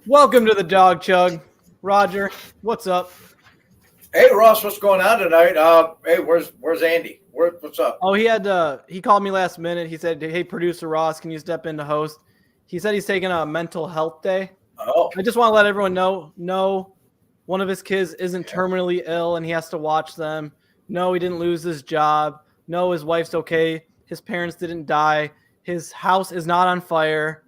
Welcome to the Dog Chug. Roger, what's up? Hey Ross, what's going on tonight? Hey, where's Andy? What's up? Oh, he called me last minute. He said, "Hey, producer Ross, can you step in to host?" He said he's taking a mental health day. Oh, I just want to let everyone know, no, one of his kids isn't terminally ill and he has to watch them. No, he didn't lose his job. No, his wife's okay. His parents didn't die. His house is not on fire.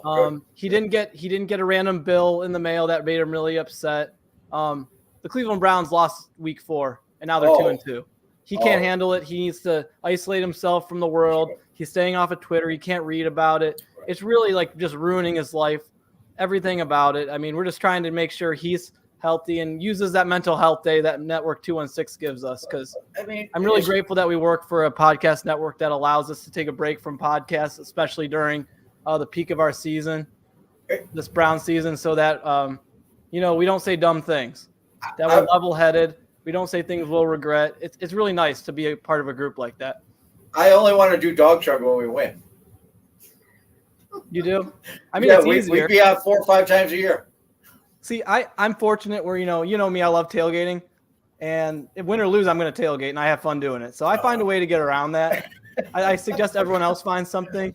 good. He didn't get a random bill in the mail that made him really upset. The Cleveland Browns lost week 4 and now they're 2-2. He can't handle it. He needs to isolate himself from the world. He's staying off of Twitter. He can't read about it. It's really like just ruining his life, everything about it. I mean, we're just trying to make sure he's healthy and uses that mental health day that Network 216 gives us, because I'm really grateful that we work for a podcast network that allows us to take a break from podcasts, especially during the peak of our season, this Brown season, so that, we don't say dumb things, that we're level-headed. We don't say things we'll regret. It's really nice to be a part of a group like that. I only want to do Dog Chug when we win. You do? I mean, it's easier. We'd be out 4 or 5 times a year. See, I'm fortunate where, you know me, I love tailgating. And if win or lose, I'm going to tailgate, and I have fun doing it. So I find a way to get around that. I suggest everyone else find something.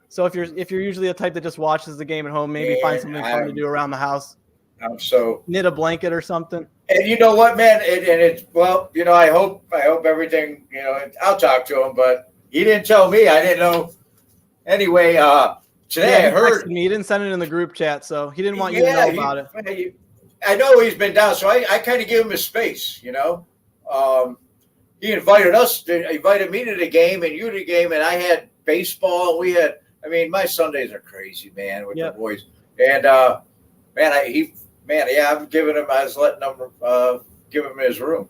So if you're usually a type that just watches the game at home, maybe find something fun to do around the house. Knit a blanket or something. And you know what, man? I hope everything, I'll talk to him, but he didn't tell me. I didn't know. Anyway, today I heard. He didn't send it in the group chat, so he didn't want you to know about it. I know he's been down, so I kind of give him his space, He invited me to the game and you to the game, and I had baseball. My Sundays are crazy, man, with the boys. And, I'm giving him, I was letting him give him his room.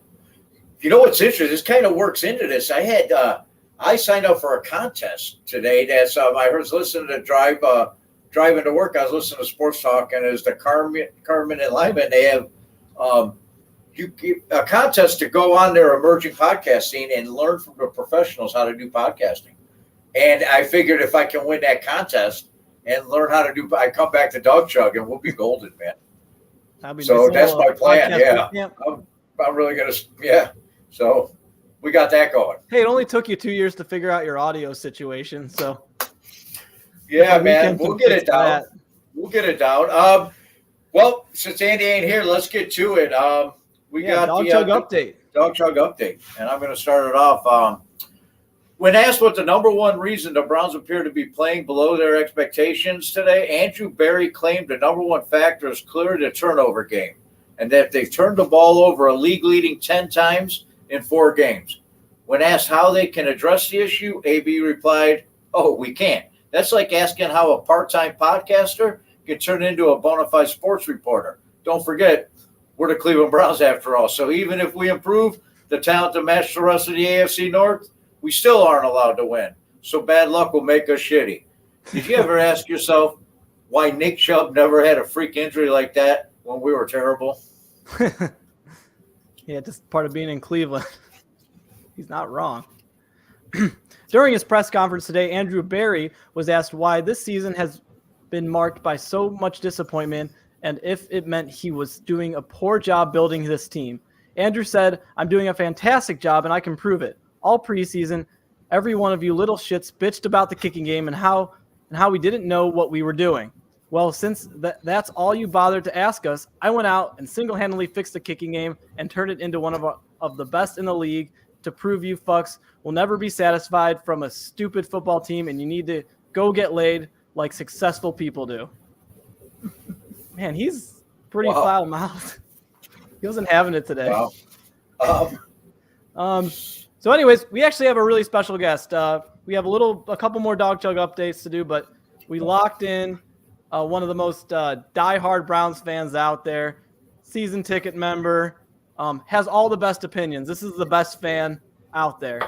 You know what's interesting? This kind of works into this. I signed up for a contest today. That's I was listening to driving to work. I was listening to Sports Talk, and it's the Carmen and Lyman. They have a contest to go on their emerging podcast scene and learn from the professionals how to do podcasting. And I figured if I can win that contest and learn how to do, I come back to Dog Chug and we'll be golden, man. So that's my plan. Yeah, I'm really gonna. Yeah, so we got that going. Hey, it only took you 2 years to figure out your audio situation, so. Yeah, man, we'll get it down. We'll get it down. Well, since Andy ain't here, let's get to it. We got Dog Chug update. Dog Chug update, and I'm going to start it off. When asked what the number one reason the Browns appear to be playing below their expectations today, Andrew Berry claimed the number one factor is clearly the turnover game, and that they've turned the ball over a league-leading 10 times in 4 games. When asked how they can address the issue, AB replied, "Oh, we can't. That's like asking how a part-time podcaster can turn into a bona fide sports reporter. Don't forget, we're the Cleveland Browns after all. So even if we improve the talent to match the rest of the AFC North, we still aren't allowed to win. So bad luck will make us shitty." Did you ever ask yourself why Nick Chubb never had a freak injury like that when we were terrible? Yeah, just part of being in Cleveland. He's not wrong. During his press conference today, Andrew Berry was asked why this season has been marked by so much disappointment and if it meant he was doing a poor job building this team. Andrew said, "I'm doing a fantastic job and I can prove it. All preseason, every one of you little shits bitched about the kicking game and how we didn't know what we were doing. Well, since that's all you bothered to ask us, I went out and single-handedly fixed the kicking game and turned it into one of the best in the league to prove you fucks will never be satisfied from a stupid football team, and you need to go get laid like successful people do." Man, he's pretty foul-mouthed. He wasn't having it today. Wow. So anyways, we actually have a really special guest. We have a couple more Dog Chug updates to do, but we locked in one of the most diehard Browns fans out there, season ticket member, has all the best opinions. This is the best fan out there.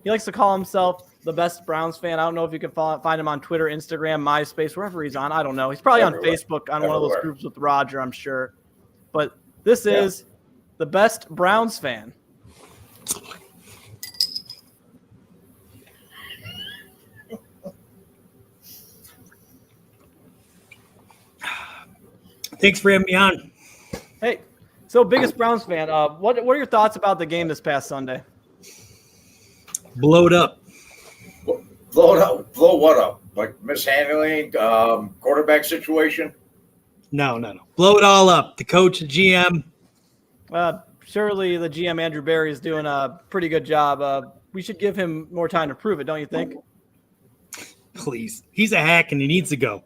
He likes to call himself the best Browns fan. I don't know if you can find him on Twitter, Instagram, MySpace, wherever he's on. I don't know. He's probably on Facebook on one of those groups with Roger, I'm sure. But this is the best Browns fan. Thanks for having me on. Hey, so biggest Browns fan. What are your thoughts about the game this past Sunday? Blow it up. Blow it up. Blow what up? Like mishandling, quarterback situation? No. Blow it all up. The coach, the GM. Surely the GM, Andrew Berry, is doing a pretty good job. We should give him more time to prove it, don't you think? Please. He's a hack and he needs to go.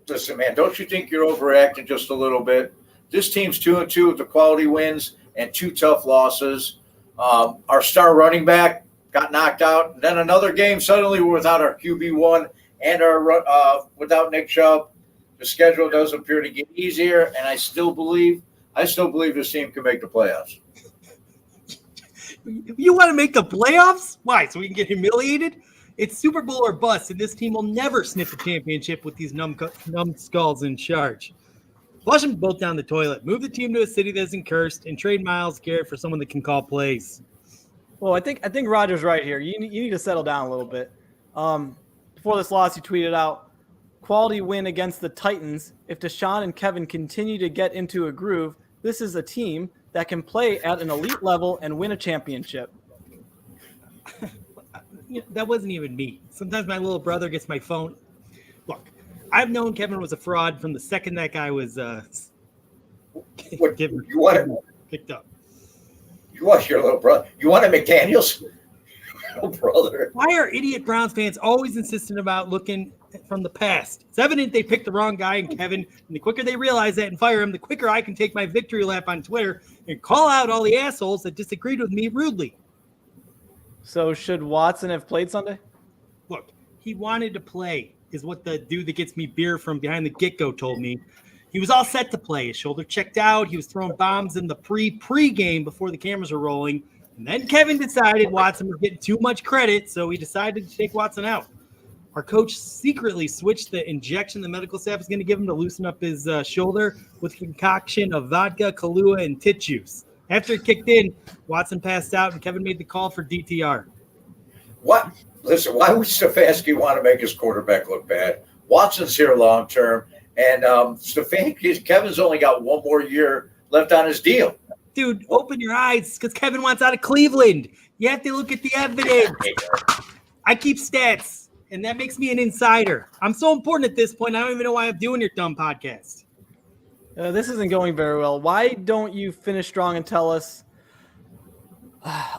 Listen, man, don't you think you're overreacting just a little bit? This team's 2-2 with the quality wins and 2 tough losses. Our star running back got knocked out. And then another game, suddenly we're without our QB1 and our without Nick Chubb. The schedule does appear to get easier, and I still believe this team can make the playoffs. You want to make the playoffs? Why? So we can get humiliated? It's Super Bowl or bust, and this team will never sniff a championship with these numbskulls in charge. Flush them both down the toilet. Move the team to a city that isn't cursed, and trade Myles Garrett for someone that can call plays. Well, I think Roger's right here. You need to settle down a little bit. Before this loss, he tweeted out, "Quality win against the Titans. If Deshaun and Kevin continue to get into a groove, this is a team that can play at an elite level and win a championship." That wasn't even me. Sometimes my little brother gets my phone. Look, I've known Kevin was a fraud from the second that guy was picked up. You want your little brother? You want a McDaniels? Little brother. Why are idiot Browns fans always insistent about looking from the past? It's evident they picked the wrong guy in Kevin, and the quicker they realize that and fire him, the quicker I can take my victory lap on Twitter and call out all the assholes that disagreed with me rudely. So should Watson have played Sunday? Look, he wanted to play, is what the dude that gets me beer from behind the get-go told me. He was all set to play. His shoulder checked out. He was throwing bombs in the pre-game before the cameras were rolling. And then Kevin decided Watson was getting too much credit, so he decided to take Watson out. Our coach secretly switched the injection the medical staff is going to give him to loosen up his shoulder with a concoction of vodka, Kahlua, and tit juice. After it kicked in, Watson passed out, and Kevin made the call for DTR. What? Listen, why would Stefanski want to make his quarterback look bad? Watson's here long term, and Kevin's only got one more year left on his deal. Dude, open your eyes, because Kevin wants out of Cleveland. You have to look at the evidence. I keep stats, and that makes me an insider. I'm so important at this point, I don't even know why I'm doing your dumb podcast. This isn't going very well. Why don't you finish strong and tell us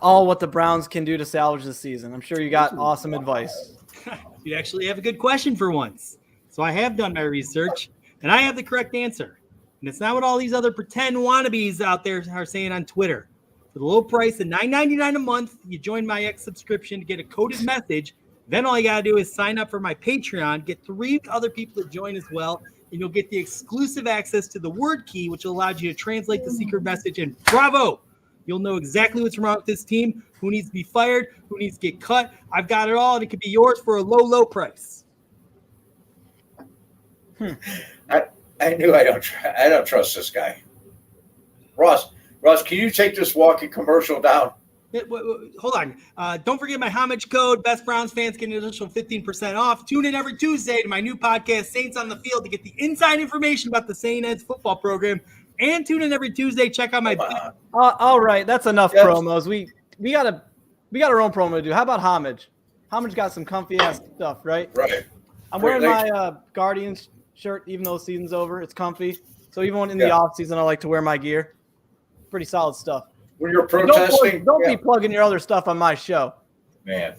all what the Browns can do to salvage this season? I'm sure you got awesome advice. You actually have a good question for once. So I have done my research, and I have the correct answer. And it's not what all these other pretend wannabes out there are saying on Twitter. For the low price of $9.99 a month, you join my X subscription to get a coded message. Then all you got to do is sign up for my Patreon, get 3 other people to join as well, and you'll get the exclusive access to the word key, which allows you to translate the secret message. And bravo! You'll know exactly what's wrong with this team, who needs to be fired, who needs to get cut. I've got it all, and it could be yours for a low, low price. I knew I don't trust this guy. Ross, can you take this walking commercial down? Hold on. Don't forget my homage code. Best Browns fans get an additional 15% off. Tune in every Tuesday to my new podcast, Saints on the Field, to get the inside information about the St. Ed's football program. And tune in every Tuesday. Check out my. All right, that's enough promos. We got our own promo to do. How about Homage? Homage got some comfy ass stuff, right? Right. I'm wearing my Guardians shirt, even though the season's over. It's comfy. So even in the off season, I like to wear my gear. Pretty solid stuff. When you're protesting, don't be plugging your other stuff on my show, man.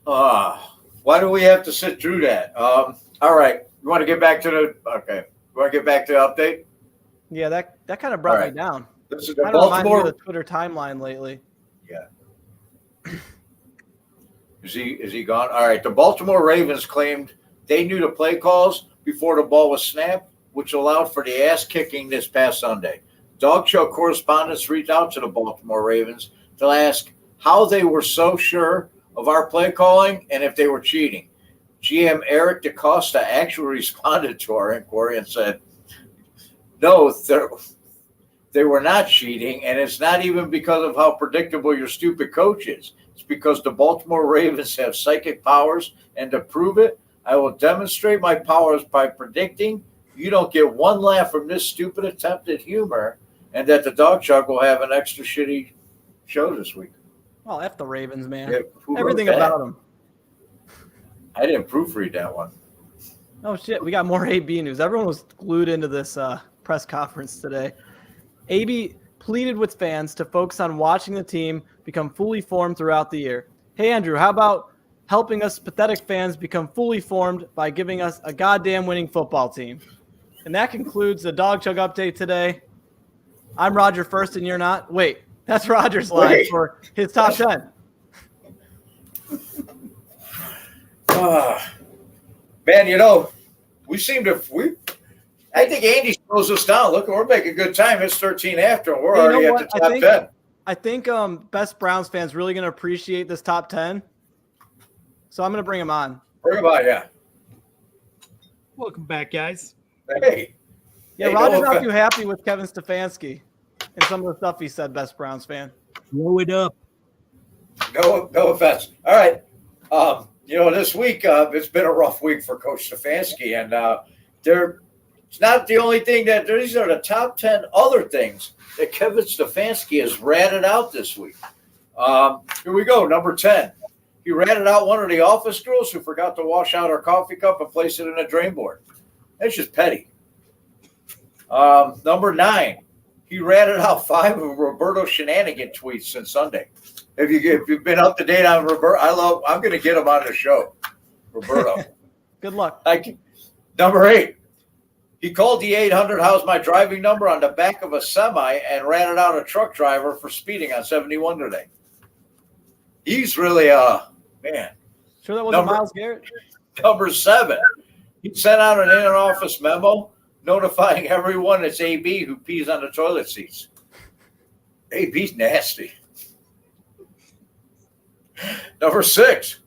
Why do we have to sit through that? All right, you want to get back to the update? Yeah, that kind of brought me down. This is the Baltimore the Twitter timeline lately. Yeah. Is he gone? All right. The Baltimore Ravens claimed they knew the play calls before the ball was snapped, which allowed for the ass kicking this past Sunday. Dog Show correspondents reached out to the Baltimore Ravens to ask how they were so sure of our play calling and if they were cheating. GM Eric DeCosta actually responded to our inquiry and said, no, they were not cheating, and it's not even because of how predictable your stupid coach is. It's because the Baltimore Ravens have psychic powers, and to prove it, I will demonstrate my powers by predicting you don't get one laugh from this stupid attempt at humor, and that the Dog Chuck will have an extra shitty show this week. Oh, F the Ravens, man. Yeah, who wrote Everything that? about them. I didn't proofread that one. Oh, shit. We got more AB news. Everyone was glued into this press conference today. AB pleaded with fans to focus on watching the team become fully formed throughout the year. Hey, Andrew, how about helping us pathetic fans become fully formed by giving us a goddamn winning football team? And that concludes the Dog Chug update today. I'm Roger First, and you're not. Wait, that's Roger's line Wait. for his top 10. Man, I think Andy slows us down. Look, we're making good time. It's 13 after, and we're Hey, you already know at the what? top 10. I think Best Browns fans really going to appreciate this top 10. So I'm going to bring him on. Bring him on, yeah. Welcome back, guys. Hey. Yeah, Hey, Roger's no not offense. too happy with Kevin Stefanski and some of the stuff he said, Best Browns fan. Blow it up. No offense. All right. This week it's been a rough week for Coach Stefanski, and it's not the only thing these are the top 10 other things that Kevin Stefanski has ratted out this week. Here we go. Number 10. He ratted out one of the office girls who forgot to wash out her coffee cup and place it in a drain board. That's just petty. Number 9. He ratted out 5 of Roberto Shenanigan tweets since Sunday. If you've been up to date on Roberto, I'm going to get him on the show. Roberto. Good luck. Number 8. He called the 800 "How's my driving number" on the back of a semi and ratted out a truck driver for speeding on 71 today. He's really man. Sure that wasn't Myles Garrett? Number 7. He sent out an in-office memo notifying everyone it's AB who pees on the toilet seats. AB's nasty. Number 6.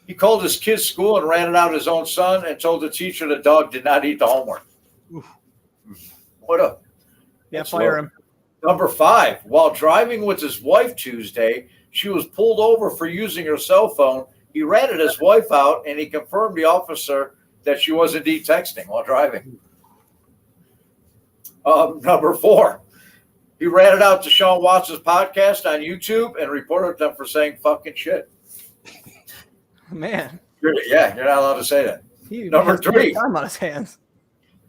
He called his kid's school and ratted out his own son and told the teacher the dog did not eat the homework. Oof. What up? Yeah, That's fire low. him. Number 5. While driving with his wife Tuesday, she was pulled over for using her cell phone. He ratted his wife out, and he confirmed the officer that she was indeed texting while driving. Number 4. He ratted out Deshaun Watson's podcast on YouTube and reported them for saying fucking shit. Man. You're not allowed to say that. He Number has too much 3. time on his hands.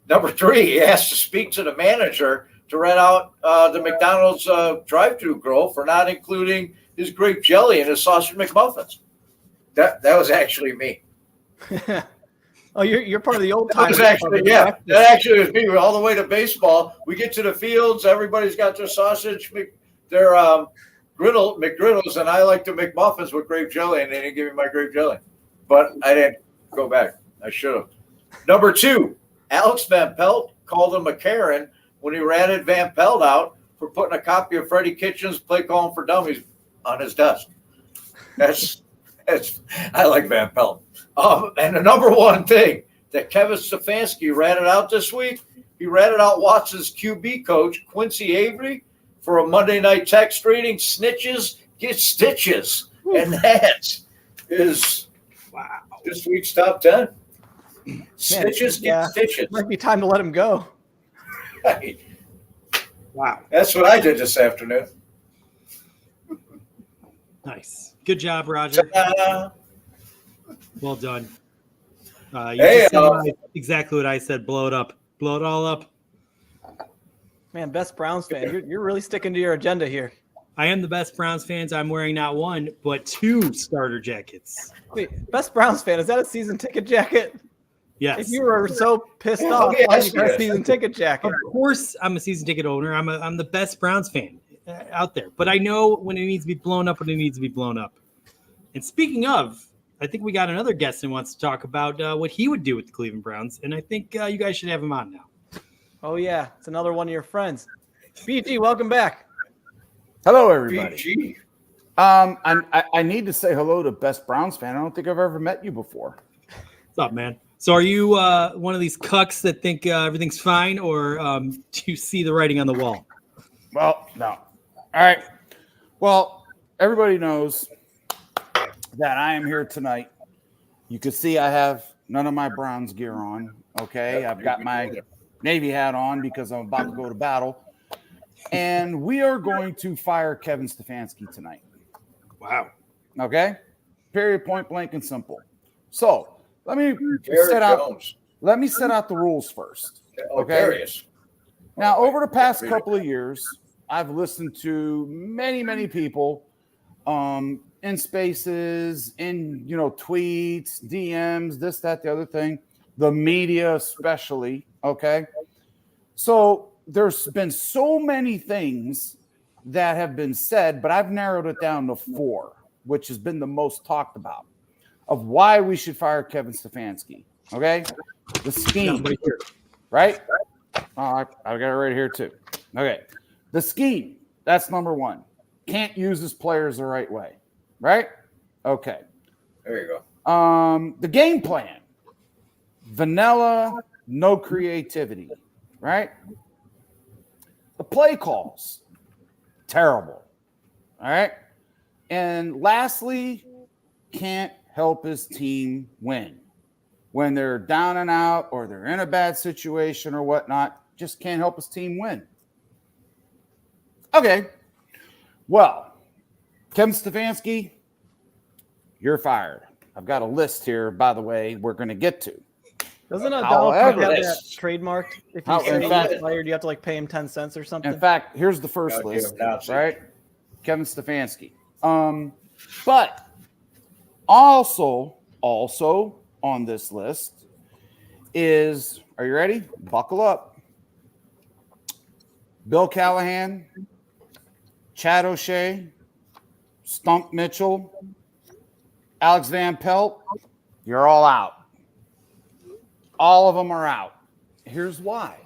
Number 3, he asked to speak to the manager to rat out the McDonald's drive-thru girl for not including his grape jelly in his sausage McMuffins. That was actually me. Oh, you're part of the old That time. was actually, yeah. That actually was me. All the way to baseball. We get to the fields. Everybody's got their sausage, their McGriddles, and I like the McMuffins with grape jelly, and they didn't give me my grape jelly. But I didn't go back. I should have. Number 2, Alex Van Pelt called him a Karen when he ratted Van Pelt out for putting a copy of Freddie Kitchens' Play Calling for Dummies on his desk. I like Van Pelt. And the number 1 thing that Kevin Stefanski ratted out this week, he ratted out Watson's QB coach, Quincy Avery, for a Monday night text reading, "Snitches get stitches." Ooh. And that is this week's top 10. Snitches get stitches. Might be time to let him go. Right. Wow. That's what I did this afternoon. Nice. Good job, Roger. Ta-da. Well done. Hey, just said exactly what I said. Blow it up. Blow it all up. Man, Best Browns fan, you're really sticking to your agenda here. I am the best Browns fans. I'm wearing not 1, but 2 starter jackets. Wait, Best Browns fan, is that a season ticket jacket? Yes. If you were so pissed off, why you got a season ticket jacket? Of course, I'm a season ticket owner. I'm the best Browns fan out there. But I know when it needs to be blown up, when it needs to be blown up. And speaking of, I think we got another guest that wants to talk about what he would do with the Cleveland Browns. And I think you guys should have him on now. Oh, yeah. It's another one of your friends. BG, welcome back. Hello, everybody. BG. I need to say hello to Best Browns fan. I don't think I've ever met you before. What's up, man? So are you one of these cucks that think everything's fine, or do you see the writing on the wall? Well, no. All right. Well, everybody knows that I am here tonight. You can see I have none of my Browns gear on. Okay. I've got my Navy hat on because I'm about to go to battle. And we are going to fire Kevin Stefanski tonight. Wow. Okay? Period, point blank, and simple. So let me Jared set out. Jones. Let me set out the rules first. Oh, Okay. Darius. Now, over the past couple of years, I've listened to many people in spaces, in tweets, DMs, this, that, the other thing, the media especially. Okay. So there's been so many things that have been said, but I've narrowed it down to 4, which has been the most talked about of why we should fire Kevin Stefanski. Okay. The scheme, right? I got it right here too. Okay. The scheme, that's number 1. Can't use his players the right way. Right? Okay. There you go. The game plan. Vanilla, no creativity. Right? The play calls. Terrible. All right. And lastly, can't help his team win. When they're down and out or they're in a bad situation or whatnot, just can't help his team win. Okay. Well, Kevin Stefanski, you're fired. I've got a list here, by the way, we're going to get to. Doesn't a However, Donald Trump have that trademarked? If you say in fact- he's fired, you have to like pay him 10 cents or something. In fact, here's the first Gotta give list, him Nazi. right? Kevin Stefanski. But also on this list is, are you ready? Buckle up. Bill Callahan, Chad O'Shea, Stump Mitchell, Alex Van Pelt, you're all out. All of them are out. Here's why.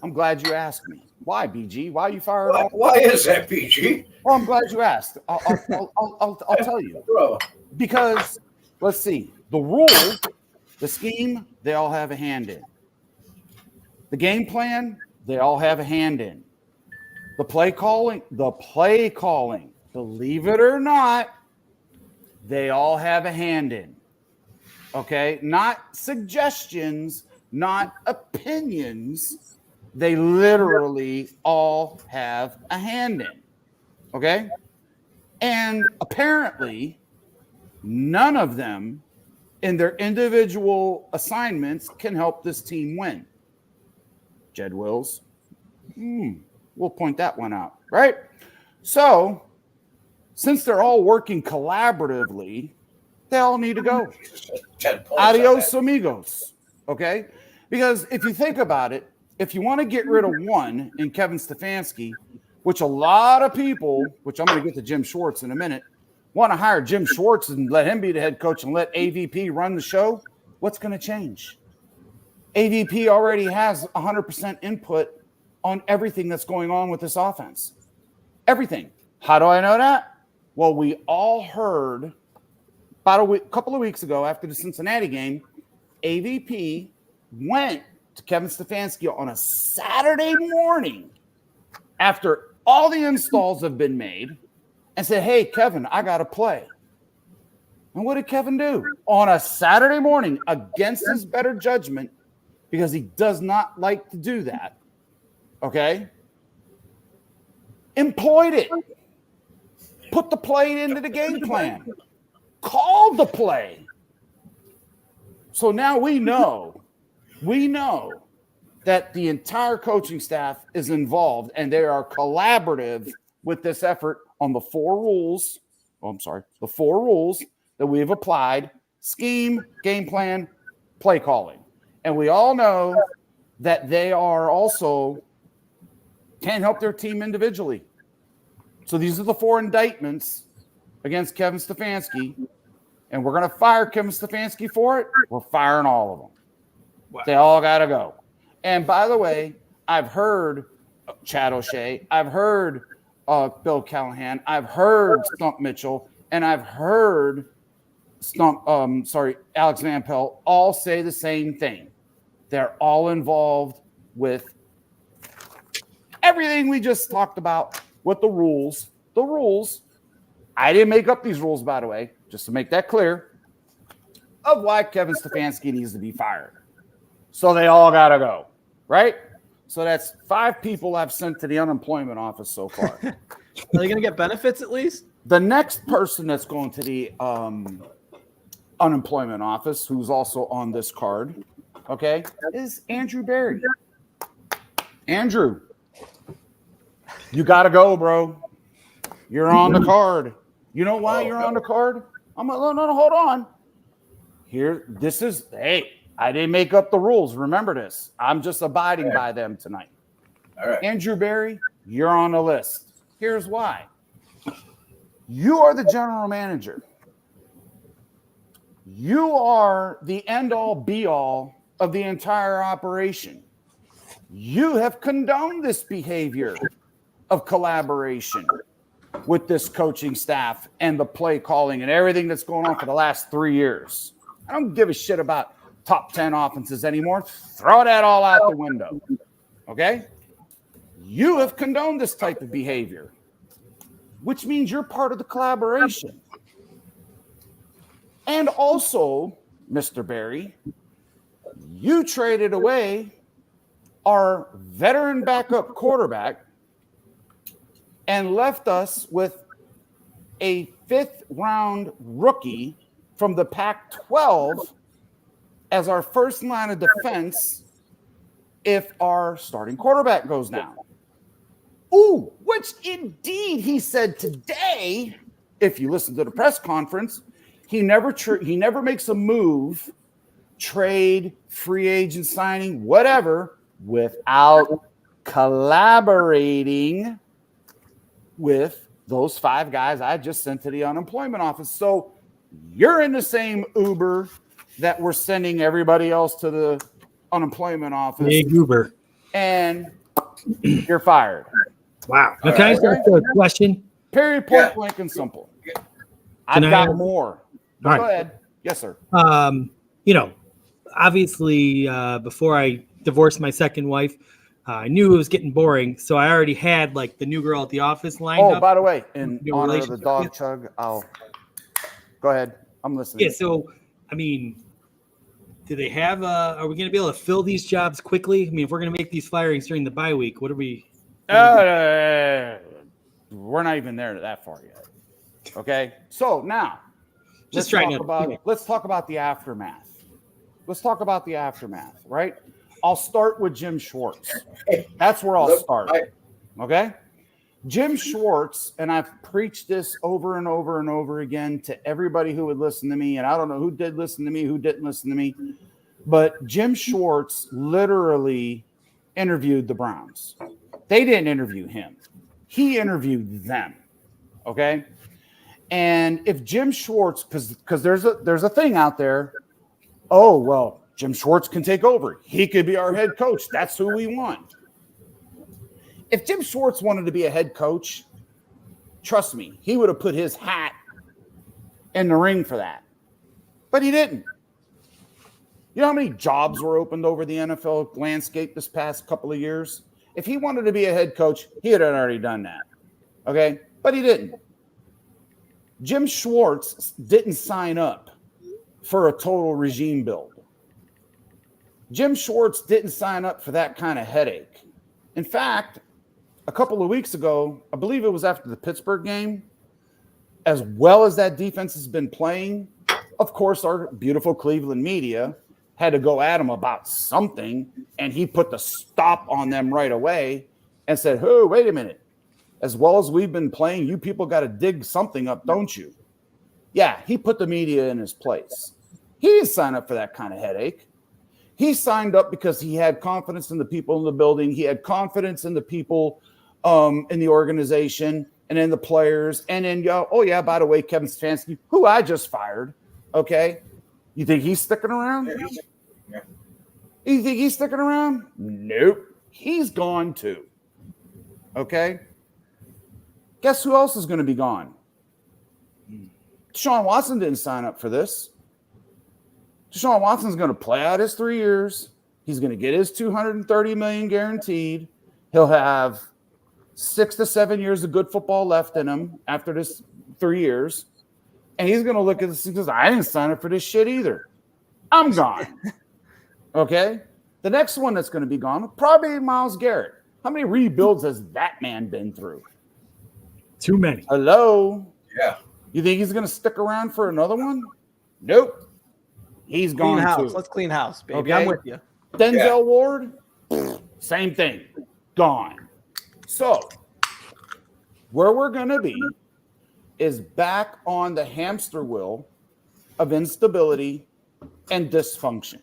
I'm glad you asked me. Why, BG? Why you fired off? Why is that, PG? Well, I'm glad you asked. I'll tell you. Bro, Because, let's see, the rules, the scheme, they all have a hand in. The game plan, they all have a hand in. The play calling, believe it or not, they all have a hand in. Okay? Not suggestions, not opinions. They literally all have a hand in. Okay? And apparently, none of them in their individual assignments can help this team win. Jed Wills, we'll point that one out, right? So, since they're all working collaboratively, they all need to go. 10 points. Adios, amigos. Okay? Because if you think about it, if you want to get rid of one in Kevin Stefanski, which a lot of people, which I'm going to get to Jim Schwartz in a minute, want to hire Jim Schwartz and let him be the head coach and let AVP run the show, what's going to change? AVP already has 100% input on everything that's going on with this offense. Everything. How do I know that? Well, we all heard about a couple of weeks ago after the Cincinnati game, AVP went to Kevin Stefanski on a Saturday morning after all the installs have been made and said, hey, Kevin, I got to play. And what did Kevin do? On a Saturday morning, against his better judgment, because he does not like to do that, okay, employed it. Put the play into the game plan. Called the play. So now we know that the entire coaching staff is involved and they are collaborative with this effort on the 4 rules. The 4 rules that we have applied: scheme, game plan, play calling. And we all know that they are also can't help their team individually. So these are the 4 indictments against Kevin Stefanski. And we're going to fire Kevin Stefanski for it. We're firing all of them. Wow. They all got to go. And by the way, I've heard Chad O'Shea. I've heard Bill Callahan. I've heard Stump Mitchell. And I've heard Alex Van Pelt all say the same thing. They're all involved with everything we just talked about with the rules. The rules. I didn't make up these rules, by the way, just to make that clear, of why Kevin Stefanski needs to be fired. So they all got to go. right? So that's 5 people I've sent to the unemployment office so far. Are they going to get benefits at least? The next person that's going to the unemployment office, who's also on this card, okay, is Andrew Berry. Andrew, you got to go, bro. You're on the card. You know why you're on the card? I'm like, no, hold on. Hey, I didn't make up the rules. Remember this. I'm just abiding by them tonight. All right. Andrew Berry, you're on the list. Here's why. You are the general manager. You are the end-all, be-all of the entire operation. You have condoned this behavior of collaboration with this coaching staff and the play calling and everything that's going on for the last 3 years. I don't give a shit about top 10 offenses anymore. Throw that all out the window. Okay? You have condoned this type of behavior, which means you're part of the collaboration. And also, Mr. Berry, you traded away our veteran backup quarterback and left us with a 5th-round rookie from the Pac-12 as our first line of defense if our starting quarterback goes down. Ooh, which indeed he said today, if you listen to the press conference, he never makes a move, trade, free agent signing, whatever, without collaborating with those 5 guys I just sent to the unemployment office. So you're in the same Uber that we're sending everybody else to the unemployment office. Big Uber. And you're fired. Wow. Now, can I ask a question? Period, point blank, and simple. I've got more. Go ahead. Yes, sir. Obviously, before I divorced my second wife, I knew it was getting boring, so I already had like the new girl at the office lined up. Oh, by the way, in New honor of the relationship. dog chug, I'll go ahead. I'm listening. Yeah. So, I mean, do they have? Are we going to be able to fill these jobs quickly? I mean, if we're going to make these firings during the bye week, what are we? We're not even there that far yet. Okay. So now, let's talk about the aftermath. Let's talk about the aftermath, right? I'll start with Jim Schwartz. That's where I'll start. Okay? Jim Schwartz, and I've preached this over and over and over again to everybody who would listen to me, and I don't know who did listen to me, who didn't listen to me, but Jim Schwartz literally interviewed the Browns. They didn't interview him. He interviewed them. Okay? And if Jim Schwartz, because there's a thing out there, oh, well, Jim Schwartz can take over. He could be our head coach. That's who we want. If Jim Schwartz wanted to be a head coach, trust me, he would have put his hat in the ring for that. But he didn't. You know how many jobs were opened over the NFL landscape this past couple of years? If he wanted to be a head coach, he had already done that. Okay? But he didn't. Jim Schwartz didn't sign up for a total regime build. Jim Schwartz didn't sign up for that kind of headache. In fact, a couple of weeks ago, I believe it was after the Pittsburgh game, as well as that defense has been playing, of course, our beautiful Cleveland media had to go at him about something, and he put the stop on them right away and said, "Oh, wait a minute. As well as we've been playing, you people got to dig something up, don't you?" Yeah, he put the media in his place. He didn't sign up for that kind of headache. He signed up because he had confidence in the people in the building. He had confidence in the people in the organization and in the players. And then, oh, yeah, by the way, Kevin Stefanski, who I just fired, okay? You think he's sticking around? Yeah. You think he's sticking around? Nope. He's gone too. Okay? Guess who else is going to be gone? Deshaun Watson didn't sign up for this. Deshaun Watson's going to play out his 3 years. He's going to get his $230 million guaranteed. He'll have 6 to 7 years of good football left in him after this 3 years. And he's going to look at this and goes, I didn't sign up for this shit either. I'm gone. Okay? The next one that's going to be gone will probably be Myles Garrett. How many rebuilds has that man been through? Too many. Hello? Yeah. You think he's going to stick around for another one? Nope. He's Clean gone house. too. Let's clean house, baby. Okay. I'm with you. Denzel Yeah. Ward, same thing. Gone. So, where we're going to be is back on the hamster wheel of instability and dysfunction.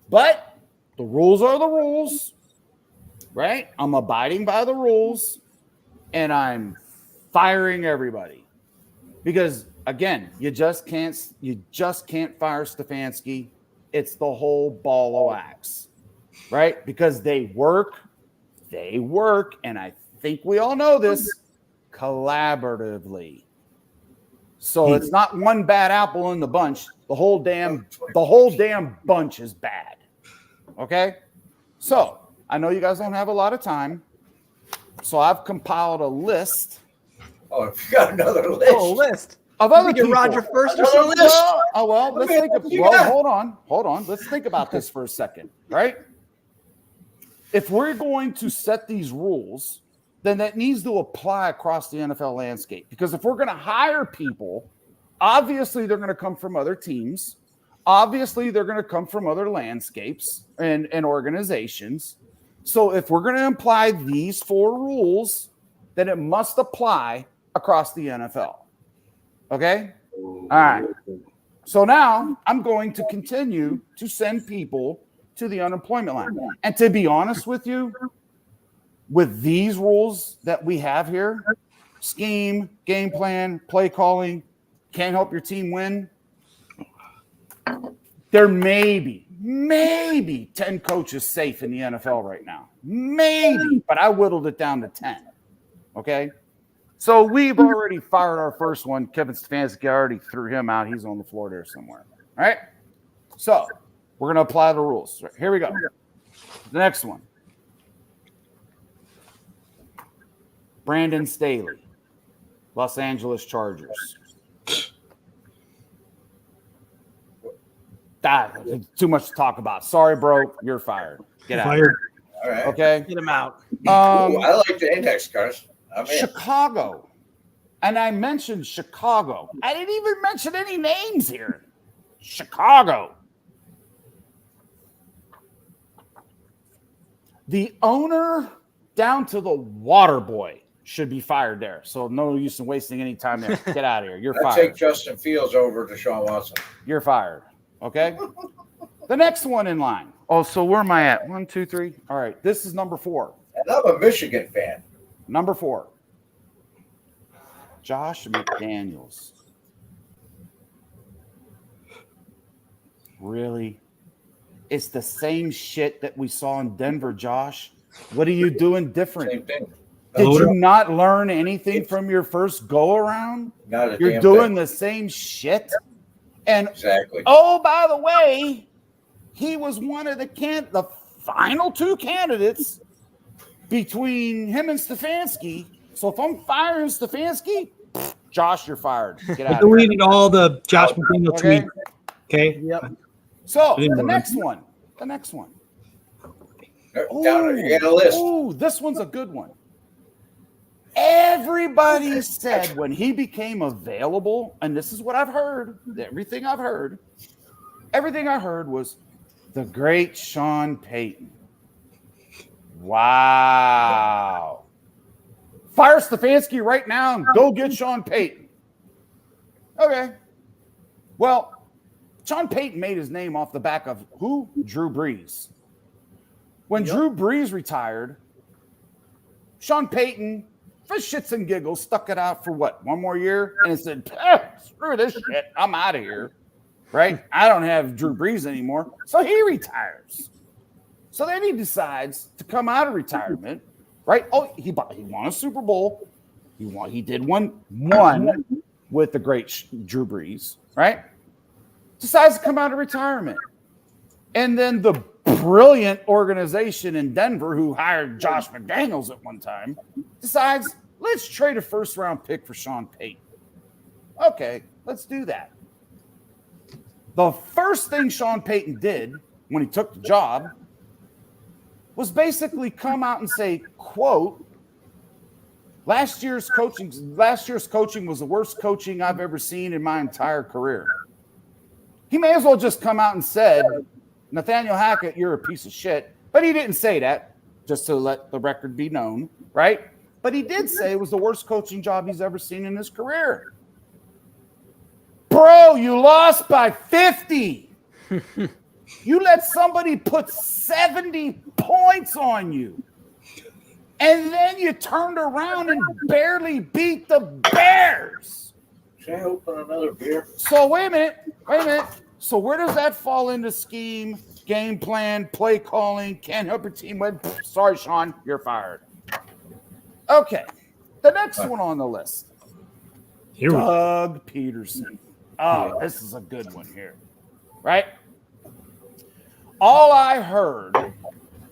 But the rules are the rules, right? I'm abiding by the rules, and I'm firing everybody. Because again, you just can't fire Stefanski. It's the whole ball of wax, right? Because they work, and I think we all know this, collaboratively. So it's not one bad apple in the bunch. The whole damn bunch is bad. Okay? So I know you guys don't have a lot of time. So I've compiled a list Oh, if you got another list. Oh, list. of Did other we get people. Roger first or Another something? list. Let's think of hold on. Let's think about this for a second, right? If we're going to set these rules, then that needs to apply across the NFL landscape. Because if we're going to hire people, obviously they're going to come from other teams. Obviously, they're going to come from other landscapes and organizations. So if we're going to apply these 4 rules, then it must apply across the NFL. Okay? All right. So now I'm going to continue to send people to the unemployment line. And to be honest with you, with these rules that we have here, scheme, game plan, play calling, can't help your team win, there may be 10 coaches safe in the NFL right now. Maybe, but I whittled it down to 10. Okay? So we've already fired our first one. Kevin Stefanski, I already threw him out. He's on the floor there somewhere. All right? So we're going to apply the rules. Here we go. The next one. Brandon Staley, Los Angeles Chargers. Too much to talk about. Sorry, bro. You're fired. Get out. Fired. All right. Okay. Get him out. Ooh, I like the index cards. I'm in. Chicago. And I mentioned Chicago. I didn't even mention any names here. Chicago. The owner down to the water boy should be fired there. So no use in wasting any time there. Get out of here. You're I fired. take Justin Fields over Deshaun Watson. You're fired. Okay. The next one in line. Oh, so where am I at? 1, 2, 3. All right. This is number 4. And I'm a Michigan fan. Number 4. Josh McDaniels. Really? It's the same shit that we saw in Denver, Josh. What are you doing different? Same thing. Did you not learn anything from your first go around? Not a You're damn doing thing. the same shit. And Exactly. oh, by the way, he was one of the final 2 candidates between him and Stefanski. So if I'm firing Stefanski, Josh, you're fired. Get out of here. Deleted all the Josh McDaniel Okay. tweets. Okay. Yep. So I didn't the know next one. Down, you got a list. Oh, this one's a good one. Everybody said when he became available, and this is what I've heard, everything I heard was the great Sean Payton. Wow. Fire Stefanski right now and go get Sean Payton. Okay. Well, Sean Payton made his name off the back of who? Drew Brees. When Drew Brees retired, Sean Payton, for shits and giggles, stuck it out for what? 1 more year? And it said, screw this shit. I'm out of here. Right? I don't have Drew Brees anymore. So he retires. So then he decides to come out of retirement. Right? Oh, he won a Super Bowl. He did one with the great Drew Brees. Right? Decides to come out of retirement. And then the brilliant organization in Denver who hired Josh McDaniels at one time decides, let's trade a first-round pick for Sean Payton. Okay, let's do that. The first thing Sean Payton did when he took the job was basically come out and say, quote, last year's coaching was the worst coaching I've ever seen in my entire career. He may as well just come out and said, Nathaniel Hackett, you're a piece of shit. But he didn't say that, just to let the record be known, right? But he did say it was the worst coaching job he's ever seen in his career. Bro, you lost by 50. You let somebody put 70 points on you. And then you turned around and barely beat the Bears. Should I open another beer? So wait a minute. So where does that fall into scheme, game plan, play calling, can't help your team win? Sorry, Sean, you're fired. Okay, the next one on the list. Doug Peterson. Oh, this is a good one here, right? All I heard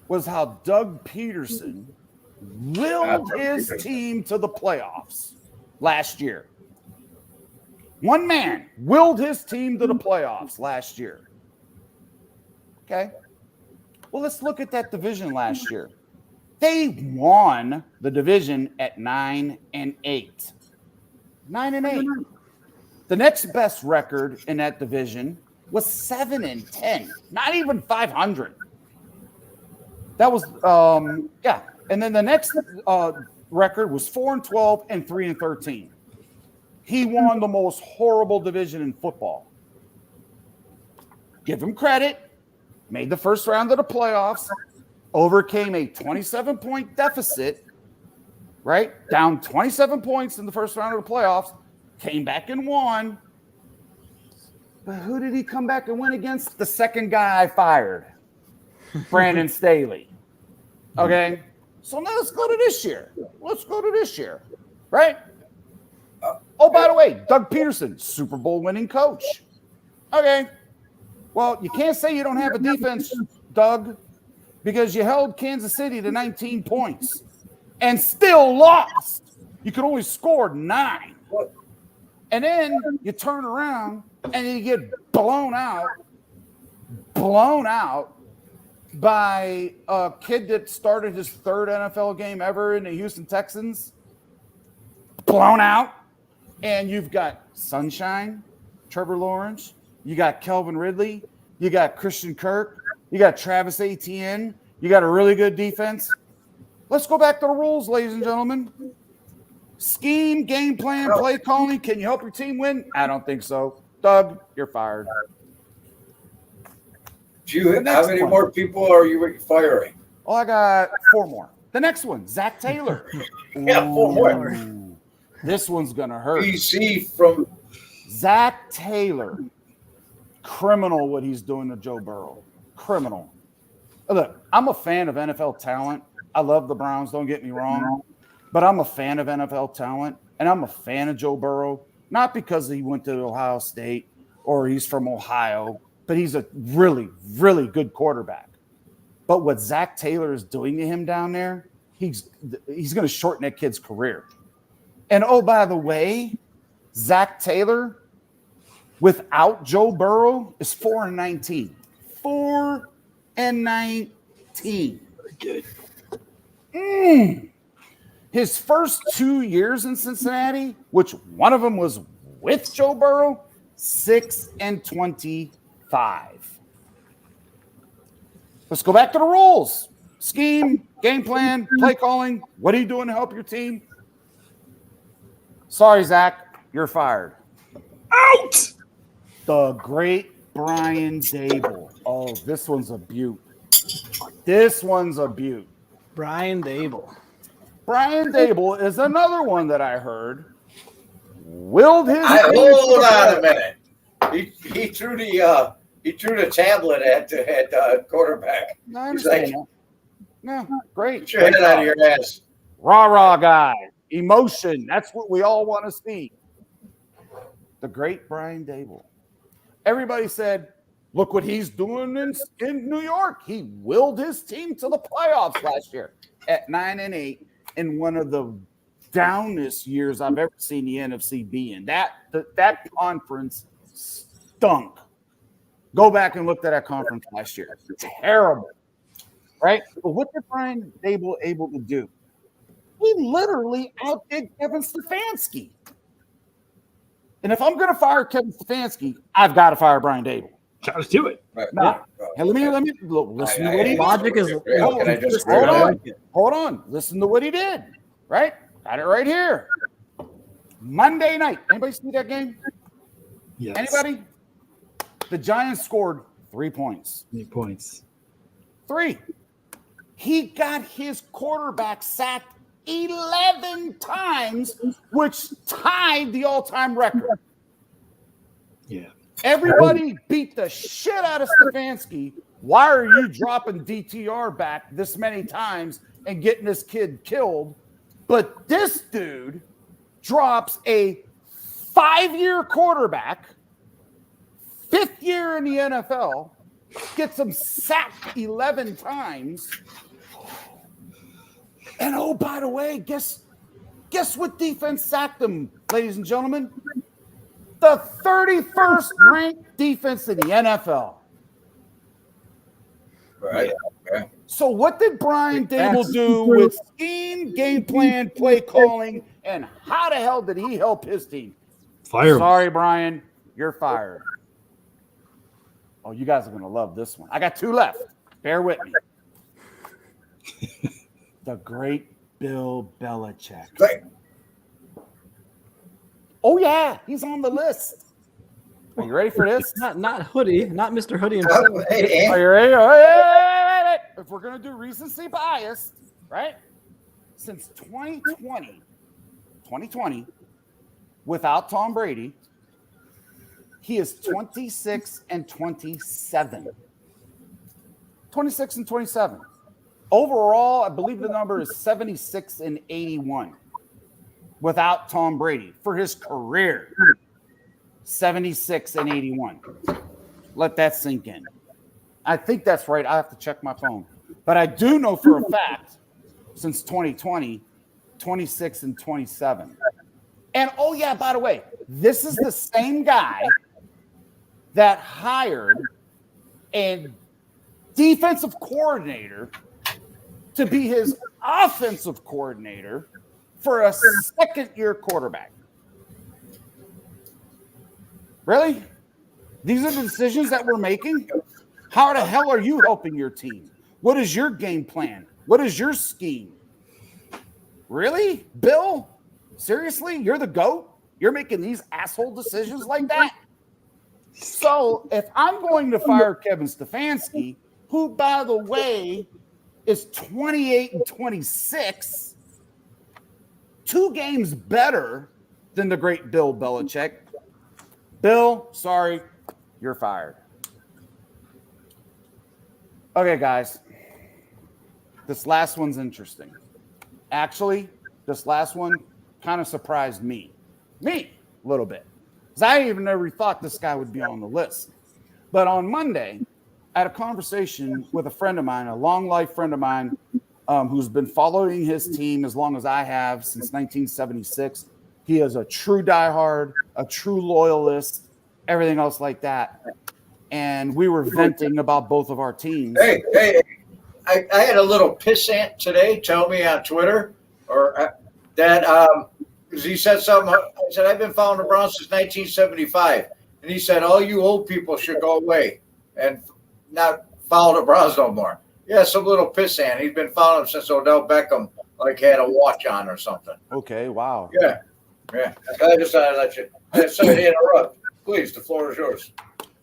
was how Doug Peterson willed his team to the playoffs last year. One man willed his team to the playoffs last year. Okay. Well, let's look at that division last year. They won the division at 9-8. 9-8. The next best record in that division was 7-10. Not even 500. That was yeah. And then the next record was 4-12 and 3-13. He won the most horrible division in football. Give him credit. Made the first round of the playoffs. Overcame a 27-point deficit. Right? Down 27 points in the first round of the playoffs. Came back and won. But who did he come back and win against? The second guy I fired. Brandon Staley. Okay? So now let's go to this year. Right? Oh, by the way, Doug Peterson, Super Bowl winning coach. Okay. Well, you can't say you don't have a defense, Doug, because you held Kansas City to 19 points and still lost. You could only score 9. And then you turn around and you get blown out by a kid that started his third NFL game ever in the Houston Texans. Blown out. And you've got Sunshine, Trevor Lawrence, you got Kelvin Ridley, you got Christian Kirk, you got Travis Etienne, you got a really good defense. Let's go back to the rules, ladies and gentlemen. Scheme, game plan, play calling. Can you help your team win? I don't think so. Doug, you're fired. How many more people are you firing? Oh, I got 4 more. The next one, Zach Taylor. Yeah, 4 more. This one's going to hurt. BC from Zach Taylor. Criminal what he's doing to Joe Burrow. Criminal. Look, I'm a fan of NFL talent. I love the Browns, don't get me wrong. But I'm a fan of NFL talent, and I'm a fan of Joe Burrow, not because he went to Ohio State or he's from Ohio, but he's a really, really good quarterback. But what Zach Taylor is doing to him down there, he's going to shorten that kid's career. And, oh, by the way, Zach Taylor, without Joe Burrow, is 4-19. 4-19. Good. His first 2 years in Cincinnati, which one of them was with Joe Burrow, 6-25. Let's go back to the rules. Scheme, game plan, play calling. What are you doing to help your team? Sorry, Zach, you're fired. Out! The great Brian Dable. Oh, this one's a beaut. Brian Dable. Brian Dable is another one that I heard willed his. Hold on a minute. He threw the tablet at quarterback. No, I understand that. No, great. Get your head out of your ass. Rah guy. Emotion. That's what we all want to see. The great Brian Dable. Everybody said, look what he's doing in New York. He willed his team to the playoffs last year at 9-8 in one of the downest years I've ever seen the NFC be in. That conference stunk. Go back and look at that conference last year. Terrible. right? But what did Brian Dable able to do? He literally outdid Kevin Stefanski. And if I'm going to fire Kevin Stefanski, I've got to fire Brian Dable. Got to do it. Right. Now, hey, let me listen to what he did. Logic is Can I just Hold on. Listen to what he did. Right? Got it right here. Monday night. Anybody see that game? Yes. Anybody? The Giants scored 3 points. 3 points. 3. He got his quarterback sacked 11 times, which tied the all-time record. Yeah. Everybody beat the shit out of Stefanski. Why are you dropping DTR back this many times and getting this kid killed? But this dude drops a 5-year quarterback, 5th year in the NFL, gets him sacked 11 times. And oh, by the way, guess what defense sacked him, ladies and gentlemen? The 31st ranked defense in the NFL. Right. Okay. So what did Brian Dable do with scheme, game plan, play calling, and how the hell did he help his team? Fire him. Sorry, Brian, you're fired. Oh, you guys are going to love this one. I got 2 left. Bear with me. The great Bill Belichick. Right. Oh, yeah, he's on the list. Are you ready for this? Not Hoodie, not Mr. Hoodie himself. Hey, Are you ready? All right. If we're going to do recency bias, right? Since 2020, without Tom Brady, he is 26-27. 26-27. Overall, I believe the number is 76-81 without Tom Brady for his career. 76-81. Let that sink in. I think that's right. I have to check my phone. But I do know for a fact, since 2020, 26-27. And oh, yeah, by the way, this is the same guy that hired a defensive coordinator to be his offensive coordinator for a second-year quarterback. Really? These are the decisions that we're making? How the hell are you helping your team? What is your game plan? What is your scheme? Really? Bill? Seriously? You're the GOAT? You're making these asshole decisions like that? So if I'm going to fire Kevin Stefanski, who, by the way, is 28-26, 2 games better than the great Bill Belichick. Bill, sorry, you're fired. Okay, guys. This last one's interesting. Actually, this last one kind of surprised me. A little bit. Because I even never thought this guy would be on the list. But on Monday, I had a conversation with a friend of mine, a long life friend of mine, who's been following his team as long as I have, since 1976. He is a true diehard, a true loyalist, everything else like that. And we were venting about both of our teams. Hey, I had a little pissant today tell me on Twitter that because he said something. I said, I've been following the Browns since 1975. And he said, all you old people should go away and not follow the Browns no more. Yeah, some little pissant. He's been following them since Odell Beckham had a watch on or something. Okay, wow. Yeah. I just thought I'd let you. Sorry to interrupt. Please, the floor is yours.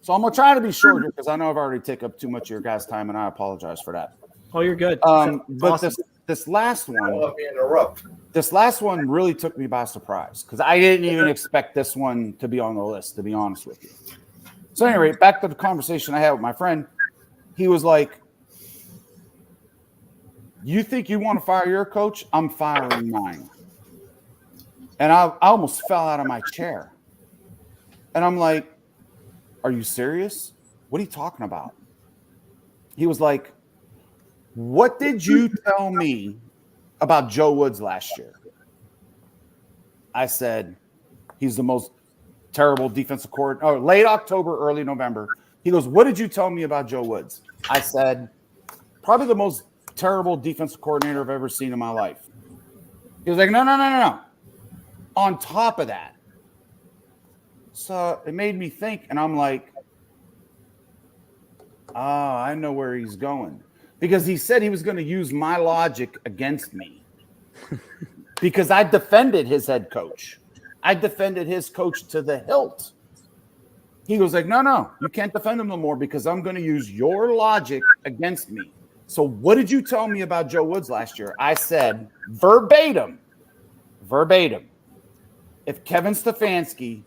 So I'm going to try to be short here because I know I've already taken up too much of your guys' time, and I apologize for that. Oh, you're good. But Awesome. this last I one, love me interrupt. this last one really took me by surprise because I didn't even expect this one to be on the list, to be honest with you. So anyway, back to the conversation I had with my friend. He was like, you think you want to fire your coach? I'm firing mine. And I almost fell out of my chair. And I'm like, are you serious? What are you talking about? He was like, what did you tell me about Joe Woods last year? I said, he's the most terrible defensive coordinator. Late October, early November. He goes, what did you tell me about Joe Woods? I said, probably the most terrible defensive coordinator I've ever seen in my life. He was like, no. On top of that. So it made me think, and I'm like, I know where he's going. Because he said he was going to use my logic against me. Because I defended his head coach. I defended his coach to the hilt. He was like, no, you can't defend him no more because I'm going to use your logic against me. So what did you tell me about Joe Woods last year? I said verbatim, if Kevin Stefanski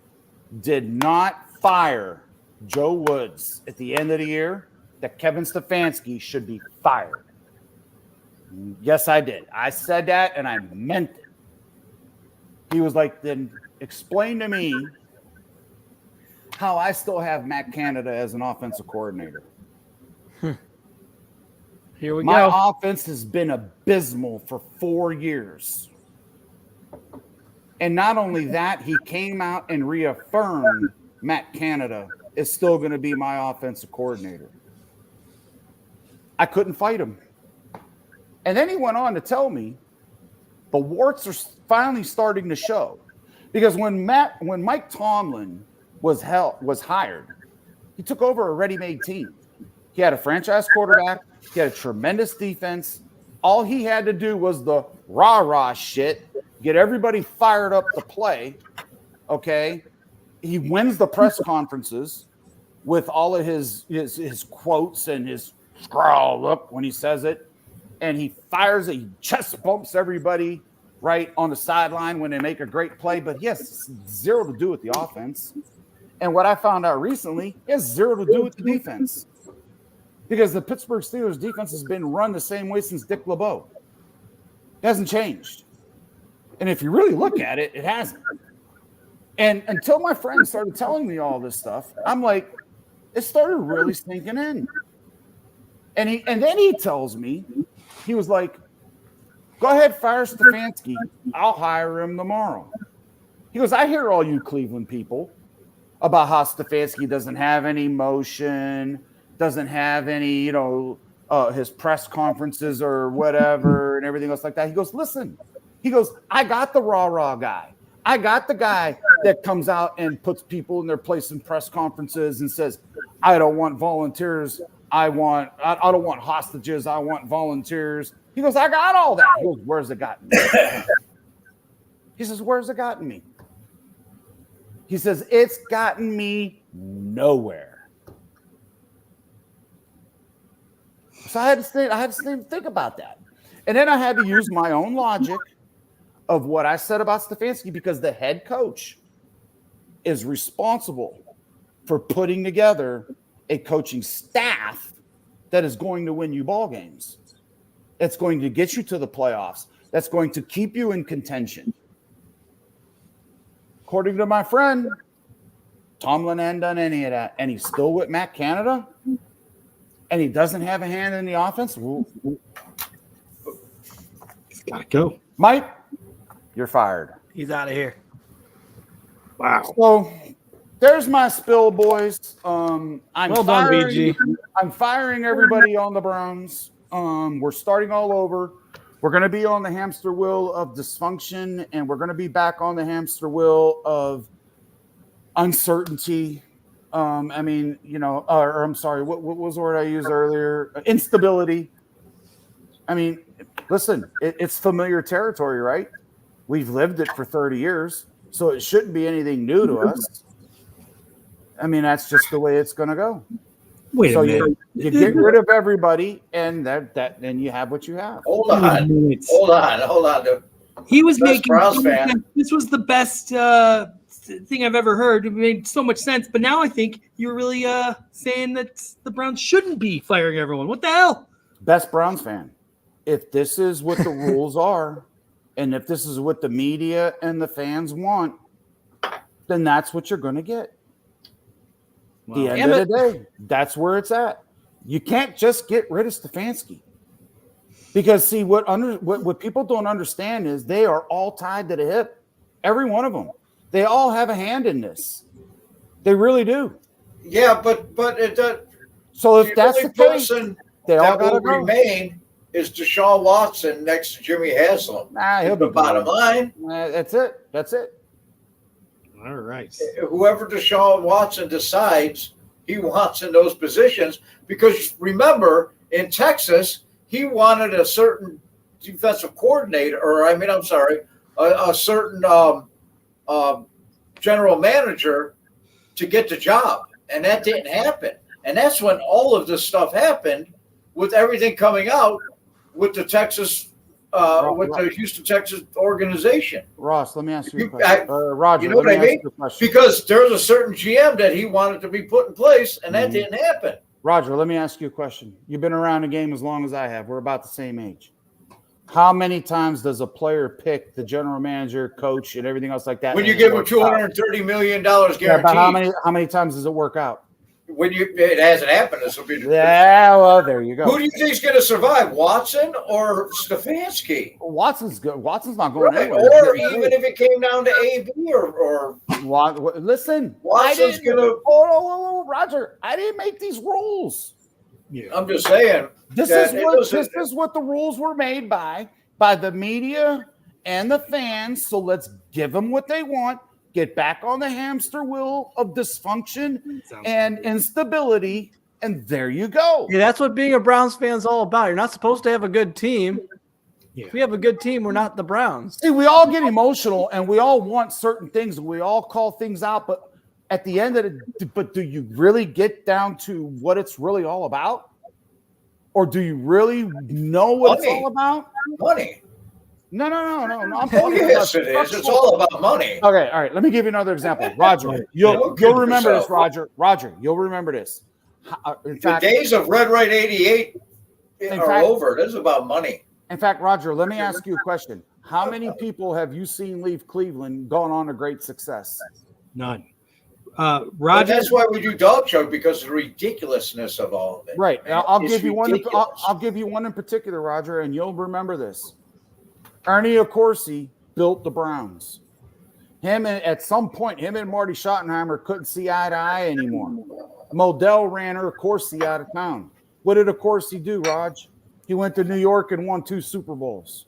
did not fire Joe Woods at the end of the year, that Kevin Stefanski should be fired. Yes, I did. I said that, and I meant it. He was like, then explain to me how I still have Matt Canada as an offensive coordinator. Here we My go. offense has been abysmal for 4 years. And not only that, he came out and reaffirmed Matt Canada is still going to be my offensive coordinator. I couldn't fight him. And then he went on to tell me the warts are finally starting to show. Because when Mike Tomlin was hired, he took over a ready-made team. He had a franchise quarterback. He had a tremendous defense. All he had to do was the rah-rah shit, get everybody fired up to play, okay? He wins the press conferences with all of his quotes and his scrawl up when he says it, and he fires it. He chest bumps everybody right on the sideline when they make a great play, but he has zero to do with the offense. And what I found out recently, he has zero to do with the defense. Because the Pittsburgh Steelers defense has been run the same way since Dick LeBeau. It hasn't changed. And if you really look at it, it hasn't. And until my friends started telling me all this stuff, I'm like, it started really sinking in. And then he tells me, he was like, go ahead, fire Stefanski. I'll hire him tomorrow. He goes, I hear all you Cleveland people about how Stefanski doesn't have any motion, doesn't have any, his press conferences or whatever and everything else like that. He goes, listen, he goes, I got the rah-rah guy. I got the guy that comes out and puts people in their place in press conferences and says, I don't want volunteers. I don't want hostages. I want volunteers. He goes, I got all that. He goes, where's it gotten me? He says, where's it gotten me? He says, it's gotten me nowhere. So I had to think about that. And then I had to use my own logic of what I said about Stefanski, because the head coach is responsible for putting together a coaching staff that is going to win you ball games. That's going to get you to the playoffs. That's going to keep you in contention. According to my friend, Tomlin hadn't done any of that, and he's still with Matt Canada, and he doesn't have a hand in the offense. He's got to go. Mike, you're fired. He's out of here. Wow. So there's my spill, boys. I'm Well done, BG. I'm firing everybody on the Browns. We're starting all over. We're going to be on the hamster wheel of dysfunction, and we're going to be back on the hamster wheel of uncertainty. I'm sorry, what was the word I used earlier? Instability. I mean, listen, it's familiar territory, right? We've lived it for 30 years, so it shouldn't be anything new to us. I mean, that's just the way it's going to go. Wait So a minute. you get rid of everybody, and then you have what you have. Hold on. He was Best making Browns fan. this was the best thing I've ever heard. It made so much sense. But now I think you're really saying that the Browns shouldn't be firing everyone. What the hell? Best Browns fan. If this is what the rules are, and if this is what the media and the fans want, then that's what you're going to get. The end of the day, that's where it's at. You can't just get rid of Stefanski. Because, see, what people don't understand is they are all tied to the hip. Every one of them. They all have a hand in this. They really do. Yeah, but it does. So if that's the case, They all that got to will go. remain is Deshaun Watson next to Jimmy Haslam. Nah, he'll be The bottom line, That's it. That's it. All right. whoever Deshaun Watson decides he wants in those positions, because remember, in Texas, he wanted a certain defensive coordinator, a certain general manager to get the job, and that didn't happen. And that's when all of this stuff happened, with everything coming out with the Texas, the Houston, Texas organization. Ross, let me ask you a question. Roger, You know what I mean? Question. Because there's a certain GM that he wanted to be put in place, and that didn't happen. Roger, let me ask you a question. You've been around the game as long as I have. We're about the same age. How many times does a player pick the general manager, coach, and everything else like that? When you give him $230 million guaranteed. Yeah, but how many times does it work out? It hasn't happened. This will be. Yeah, well, there you go. Who do you think is going to survive, Watson or Stefanski? Watson's good. Watson's not going Right. anywhere. Or even if it came down to AB or listen, Watson's going to. Oh, Roger, I didn't make these rules. Yeah. I'm just saying. This is what the rules were made by the media and the fans. So let's give them what they want. Get back on the hamster wheel of dysfunction and instability, and there you go. Yeah, that's what being a Browns fan is all about. You're not supposed to have a good team. Yeah. If we have a good team, we're not the Browns. See, we all get emotional, and we all want certain things, and we all call things out. But at the end of it, do you really get down to what it's really all about, or do you really know what it's all about? Money. No. I'm Yes, it is. It's all about money. Okay, all right. Let me give you another example. Roger, you'll remember this, Roger. Roger, you'll remember this. In fact, the days of Red Right 88 are over. This is about money. In fact, Roger, let me ask you a question. How many people have you seen leave Cleveland, gone on to great success? None. But Roger. that's why we do Dog Show, because of the ridiculousness of all of it. Right. I'll give you one. Ridiculous. I'll give you one in particular, Roger, and you'll remember this. Ernie Accorsi built the Browns. At some point, him and Marty Schottenheimer couldn't see eye to eye anymore. Modell ran Accorsi out of town. What did Accorsi do, Raj? He went to New York and won 2 Super Bowls.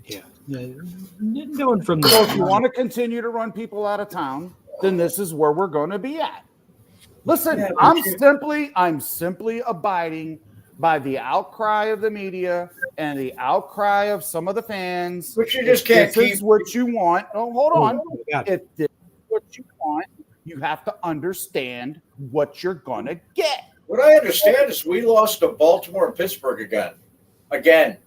Yeah. No one from So if you want to continue to run people out of town, then this is where we're going to be at. Listen, I'm simply abiding by the outcry of the media and the outcry of some of the fans. But you just can't This is what you want. Oh, hold on. God. If this is what you want, you have to understand what you're going to get. What I understand is we lost to Baltimore and Pittsburgh again. That's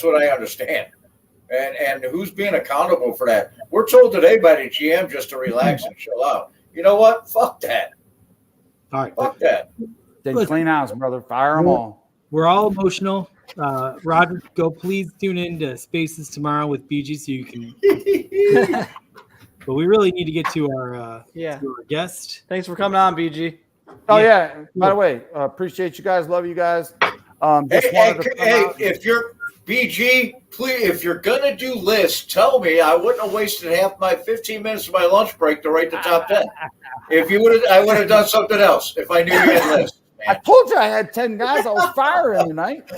what I understand. And who's being accountable for that? We're told today by the GM just to relax and chill out. You know what? Fuck that. All right. Fuck that. Then clean house, brother. Fire them all. We're all emotional. Roger, go please tune in to Spaces tomorrow with BG so you can. But we really need to get to our guest. Thanks for coming on, BG. Oh, yeah. By the way, appreciate you guys. Love you guys. If you're BG, please, if you're gonna do lists, tell me. I wouldn't have wasted half my 15 minutes of my lunch break to write the top 10. If you would, I would have done something else. If I knew you had lists. I told you I had 10 guys I was firing tonight.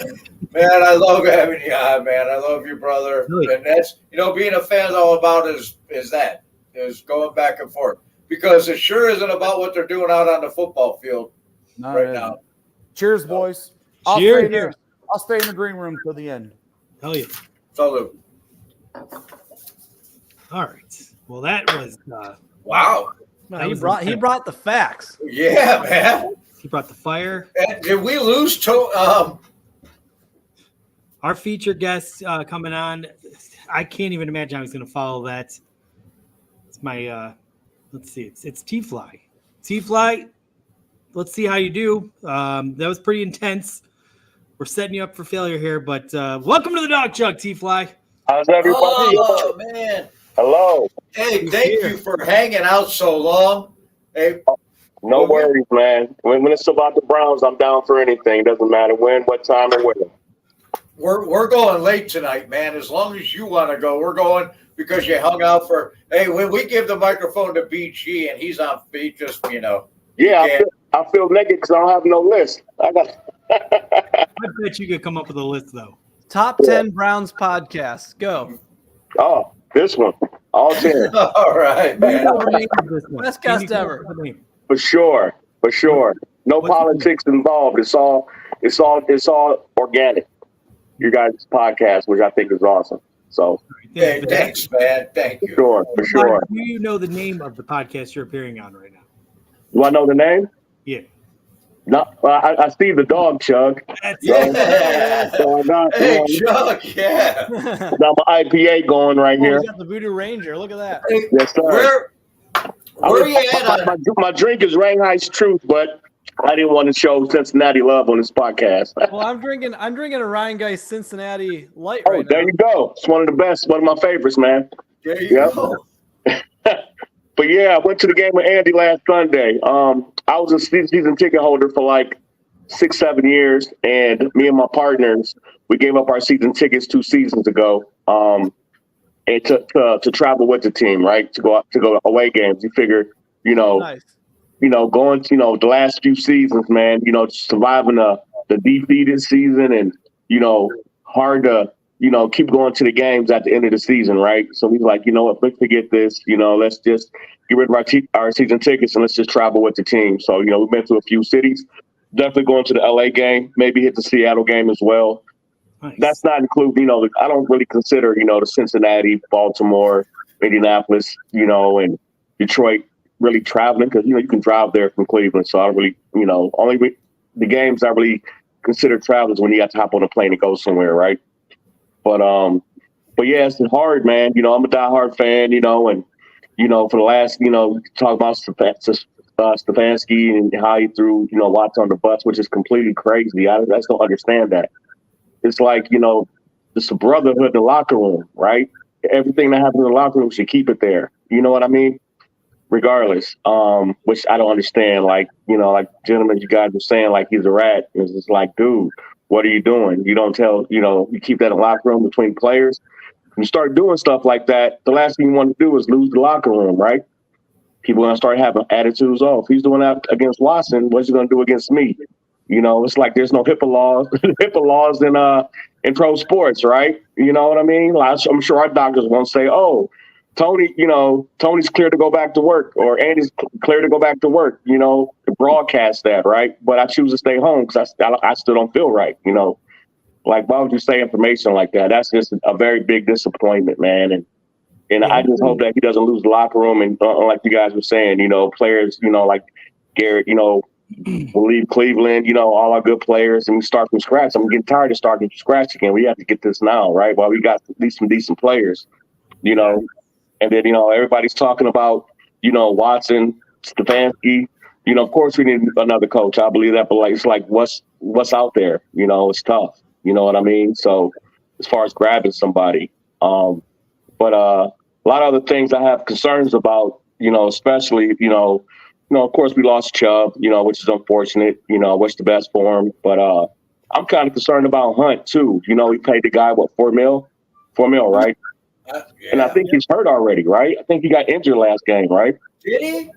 Man, I love having you on, man. I love you, brother. Really? And that's, being a fan is all about is going back and forth. Because it sure isn't about what they're doing out on the football field right now. Cheers, boys. Cheers. I'll stay in the green room till the end. Hell yeah. Salute. All right. Well, that was Wow. No, he brought the facts. Yeah, man. he brought the fire. And did we lose to Our featured guest coming on. I can't even imagine how he's going to follow that. It's my let's see. It's T-Fly. T-Fly, let's see how you do. That was pretty intense. We're setting you up for failure here, but welcome to the Dog Jug, T-Fly. How's everybody? Oh, man. Hello. Hey, thank you for hanging out so long. Hey, No worries, man. When it's about the Browns, I'm down for anything. Doesn't matter when, what time, or where. we're going late tonight, man. As long as you want to go, we're going because you hung out for. Hey, when we give the microphone to BG and he's on beat, just Yeah, I feel naked because I don't have no list. I got. I bet you could come up with a list though. Top 10 Browns podcasts. Go. Oh, this one. All 10. All right, man. Best guest ever. For sure. For sure. No What's politics involved. It's all organic. Your guys' podcast, which I think is awesome. So Hey, thanks, man. Thank you. for sure. Do you know the name of the podcast you're appearing on right now? Do I know the name? Yeah. No, I see the dog, Chug. That's Yeah. So I got, Hey, Chuck, yeah. got my IPA going right Oh, here. we got the Voodoo Ranger. Look at that. Hey, Yes, sir. where are you at on My drink is Rain Heights Truth, but I didn't want to show Cincinnati love on this podcast. Well, I'm drinking a Ryan Geist Cincinnati Light Oh, right there now. you go. It's one of the best, one of my favorites, man. There you Yep. go. But yeah, I went to the game with Andy last Sunday. I was a season ticket holder for like 6-7 years, and me and my partners, we gave up our season tickets 2 seasons ago. And to travel with the team, right? To go away games. You figure, Nice. going to, the last few seasons, man, surviving the defeated season and, hard to, keep going to the games at the end of the season, right? So he's like, you know what, let's forget this, let's just get rid of our season tickets and let's just travel with the team. So, we've been to a few cities, definitely going to the LA game, maybe hit the Seattle game as well. nice. That's not including, I don't really consider, the Cincinnati, Baltimore, Indianapolis, and Detroit really traveling because, you can drive there from Cleveland. So I don't really, only the games I really consider travel is when you have to hop on a plane and go somewhere, right? But yeah, it's hard, man. I'm a diehard fan, and, for the last, talk about Stefanski and how he threw, Watts on the bus, which is completely crazy. I just don't understand that. It's like, it's a brotherhood in the locker room, right? Everything that happens in the locker room should keep it there. You know what I mean? Regardless, which I don't understand. Like, like gentlemen, you guys were saying, like he's a rat. It's just like, dude, what are you doing? You don't tell, you keep that in the locker room between players. When you start doing stuff like that, the last thing you want to do is lose the locker room, right? People are going to start having attitudes. Oh, if he's doing that against Watson, what's he going to do against me? It's like there's no HIPAA laws in pro sports, right? You know what I mean? Like, I'm sure our doctors won't say, oh, Tony, Tony's clear to go back to work or Andy's clear to go back to work, to broadcast that, right? But I choose to stay home because I still don't feel right, Like, why would you say information like that? That's just a very big disappointment, man. And I just hope that he doesn't lose the locker room. And like you guys were saying, players, like Garrett, will leave Cleveland, all our good players, and we start from scratch. I'm getting tired of starting from scratch again. We have to get this now, right? While we got some decent players, and then, everybody's talking about, Watson, Stefanski. Of course we need another coach. I believe that, but like, it's like what's out there, it's tough. You know what I mean? So as far as grabbing somebody, but a lot of other things I have concerns about, especially, of course we lost Chubb, which is unfortunate, I wish the best for him, but I'm kind of concerned about Hunt too. We paid the guy, what, $4 million, right? Yeah. And I think he's hurt already, right? I think he got injured last game, right? Did he?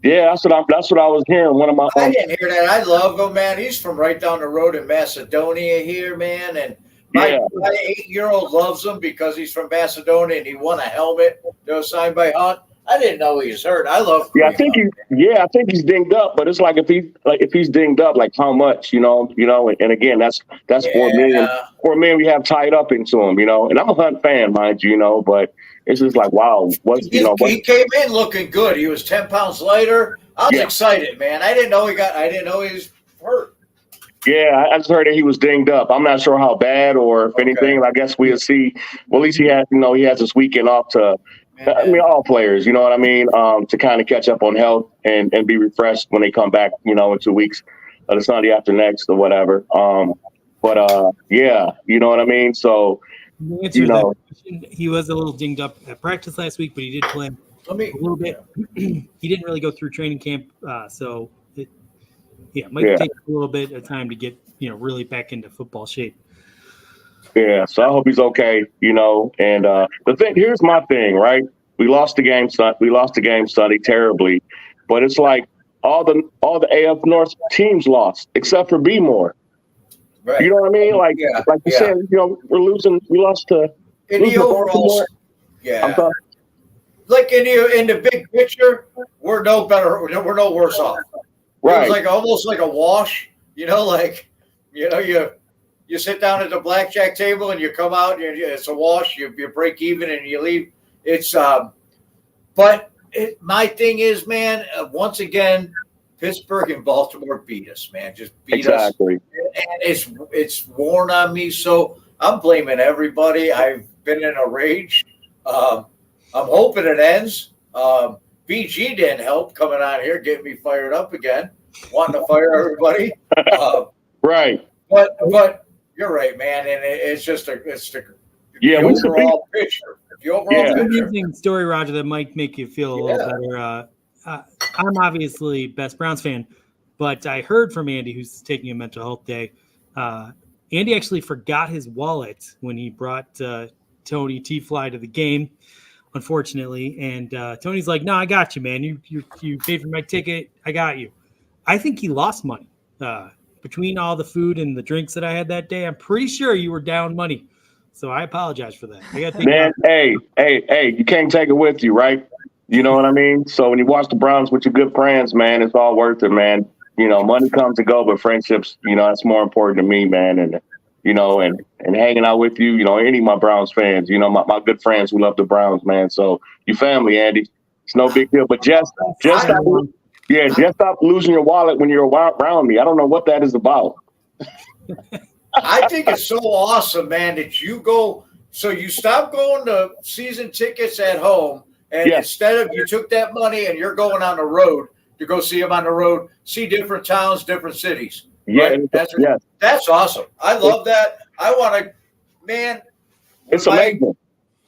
Yeah, that's what I was hearing. One of my I didn't hear that. I love him, man. He's from right down the road in Macedonia here, man. And my 8-year-old loves him because he's from Macedonia and he won a helmet that was signed by Hunt. I didn't know he was hurt. I love. I think he's dinged up, but it's like if he's dinged up, like how much, and again, that's $4 million. $4 million we have tied up into him, and I'm a Hunt fan, mind you, but it's just like, wow, he came in looking good. He was 10 pounds lighter. I was excited, man. I didn't know he was hurt. Yeah, I just heard that he was dinged up. I'm not sure how bad or if anything. I guess we'll see. Well, at least he has this weekend off to. I mean, all players, you know what I mean, to kind of catch up on health and be refreshed when they come back, in 2 weeks, the Sunday after next or whatever. Yeah, you know what I mean. So, he was a little dinged up at practice last week, but he did play a little bit. He didn't really go through training camp, so it might take a little bit of time to get really back into football shape. Yeah, so I hope he's okay, And the thing, here's my thing, right? We lost the game Sunday terribly, but it's like all the AF North teams lost except for B-More. Right. You know what I mean? Like Yeah, like you yeah. said, you know, we lost to In the overall, I'm yeah. sorry. Like in the big picture, we're no better. We're no worse off. It was Right. like almost like a wash. You know, like you sit down at the blackjack table and you come out and it's a wash. You break even and you leave. It's but my thing is, man. Once again, Pittsburgh and Baltimore beat us, man. Just beat us. Exactly. And it's worn on me. So I'm blaming everybody. I've been in a rage. I'm hoping it ends. BG didn't help coming on here, getting me fired up again, wanting to fire everybody. Right. But you're right, man. And it's the Yeah, we should be- overall picture. The overall Yeah. It's an picture. amazing story, Roger, that might make you feel a little better. I'm obviously best Browns fan, but I heard from Andy, who's taking a mental health day. Andy actually forgot his wallet when he brought Tony T-Fly to the game, unfortunately. And Tony's like, "No, I got you, man. You paid for my ticket. I got you." I think he lost money between all the food and the drinks that I had that day. I'm pretty sure you were down money. So I apologize for that. I got to think Man, hey, you can't take it with you, right? You know what I mean? So when you watch the Browns with your good friends, man, it's all worth it, man. You know, money comes to go, but friendships, you know, that's more important to me, man. And, you know, and hanging out with you, you know, any of my Browns fans, you know, my good friends who love the Browns, man. So you family, Andy. It's no big deal. But just stop losing your wallet when you're around me. I don't know what that is about. I think it's so awesome, man, that you go. So you stop going to season tickets at home, and instead of you took that money and you're going on the road to go see them on the road, see different towns, different cities. Yeah, right? That's awesome. I love that. I want to, man. It's amazing.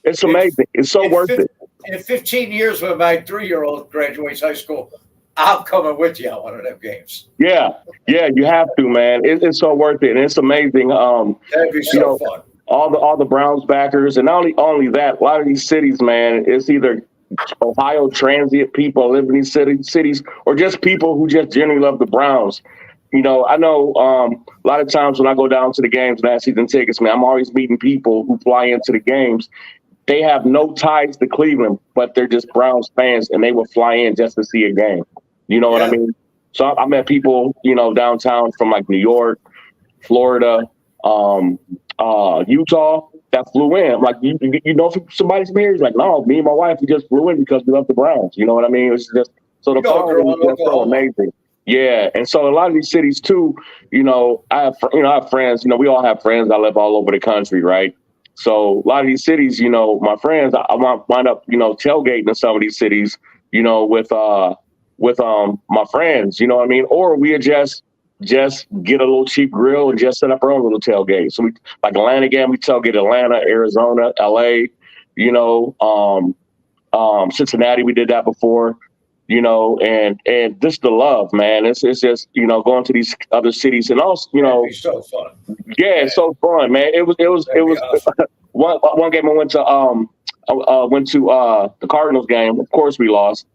It's amazing. It's so worth it. In 15 years, when my 3-year-old graduates high school, I'm coming with you on one of them games. Yeah, you have to, man. It's so worth it, and it's amazing. That'd be so fun. All the Browns backers, and not only that, a lot of these cities, man, it's either Ohio transient people live in these cities, or just people who just generally love the Browns. You know, I know a lot of times when I go down to the games and I season tickets, man, I'm always meeting people who fly into the games. They have no ties to Cleveland, but they're just Browns fans, and they will fly in just to see a game. You know what I mean? So I met people, you know, downtown from like New York, Florida, Utah that flew in. I'm like, you know, if somebody's from here, he's like, no, me and my wife, we just flew in because we love the Browns. You know what I mean? It's just so the following is just so amazing. Yeah, and so a lot of these cities too, you know, I have friends. You know, we all have friends. I live all over the country, right? So a lot of these cities, you know, my friends, I might wind up, you know, tailgating in some of these cities, you know, with my friends, you know what I mean? Or we just get a little cheap grill and just set up our own little tailgate. So we like Atlanta again, we tailgate Atlanta, Arizona, LA, you know, Cincinnati, we did that before, you know, and just the love, man. It's just, you know, going to these other cities and also, you know, It'd be so fun. Yeah, it's so fun, man. It was awesome. one game I went to the Cardinals game. Of course we lost.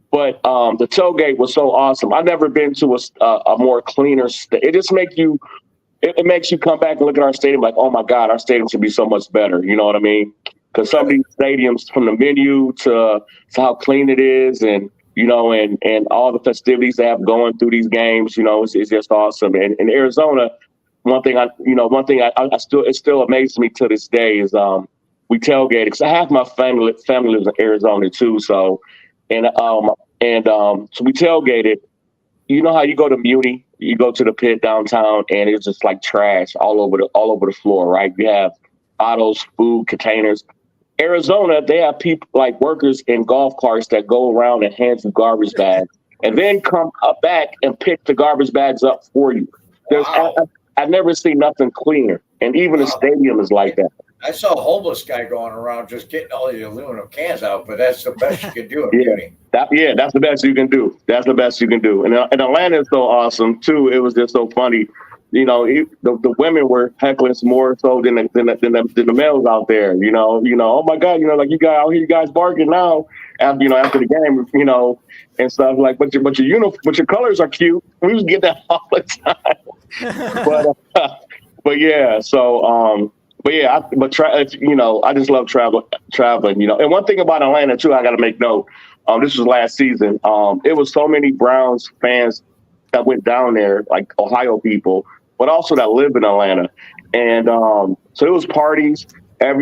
But the tailgate was so awesome. I've never been to a more cleaner state. It just makes you come back and look at our stadium like, oh my God, our stadium should be so much better. You know what I mean? Because some of these stadiums, from the menu to how clean it is, and you know, and all the festivities they have going through these games, you know, it's just awesome. And in Arizona, one thing I still, it still amazes me to this day is we tailgated, because I have my family lives in Arizona too. So so we tailgated. You know how you go to Muni, you go to the pit downtown, and it's just like trash all over the floor, right? You have bottles, food, containers. Arizona, they have people like workers in golf carts that go around and hand you garbage bags, and then come up back and pick the garbage bags up for you. I've never seen nothing cleaner, and even the stadium is like that. I saw a homeless guy going around just getting all the aluminum cans out, but that's the best you can do in Muni. That's the best you can do. That's the best you can do. And Atlanta is so awesome too. It was just so funny. the women were heckling more so than the males out there. Oh my God, like you guys, I hear you guys barking now after the game, and stuff like. But your colors are cute. We used to get that all the time. But yeah, so I just love traveling. And one thing about Atlanta too, I got to make note. This was last season. It was so many Browns fans that went down there, like Ohio people, but also that live in Atlanta. And so it was parties I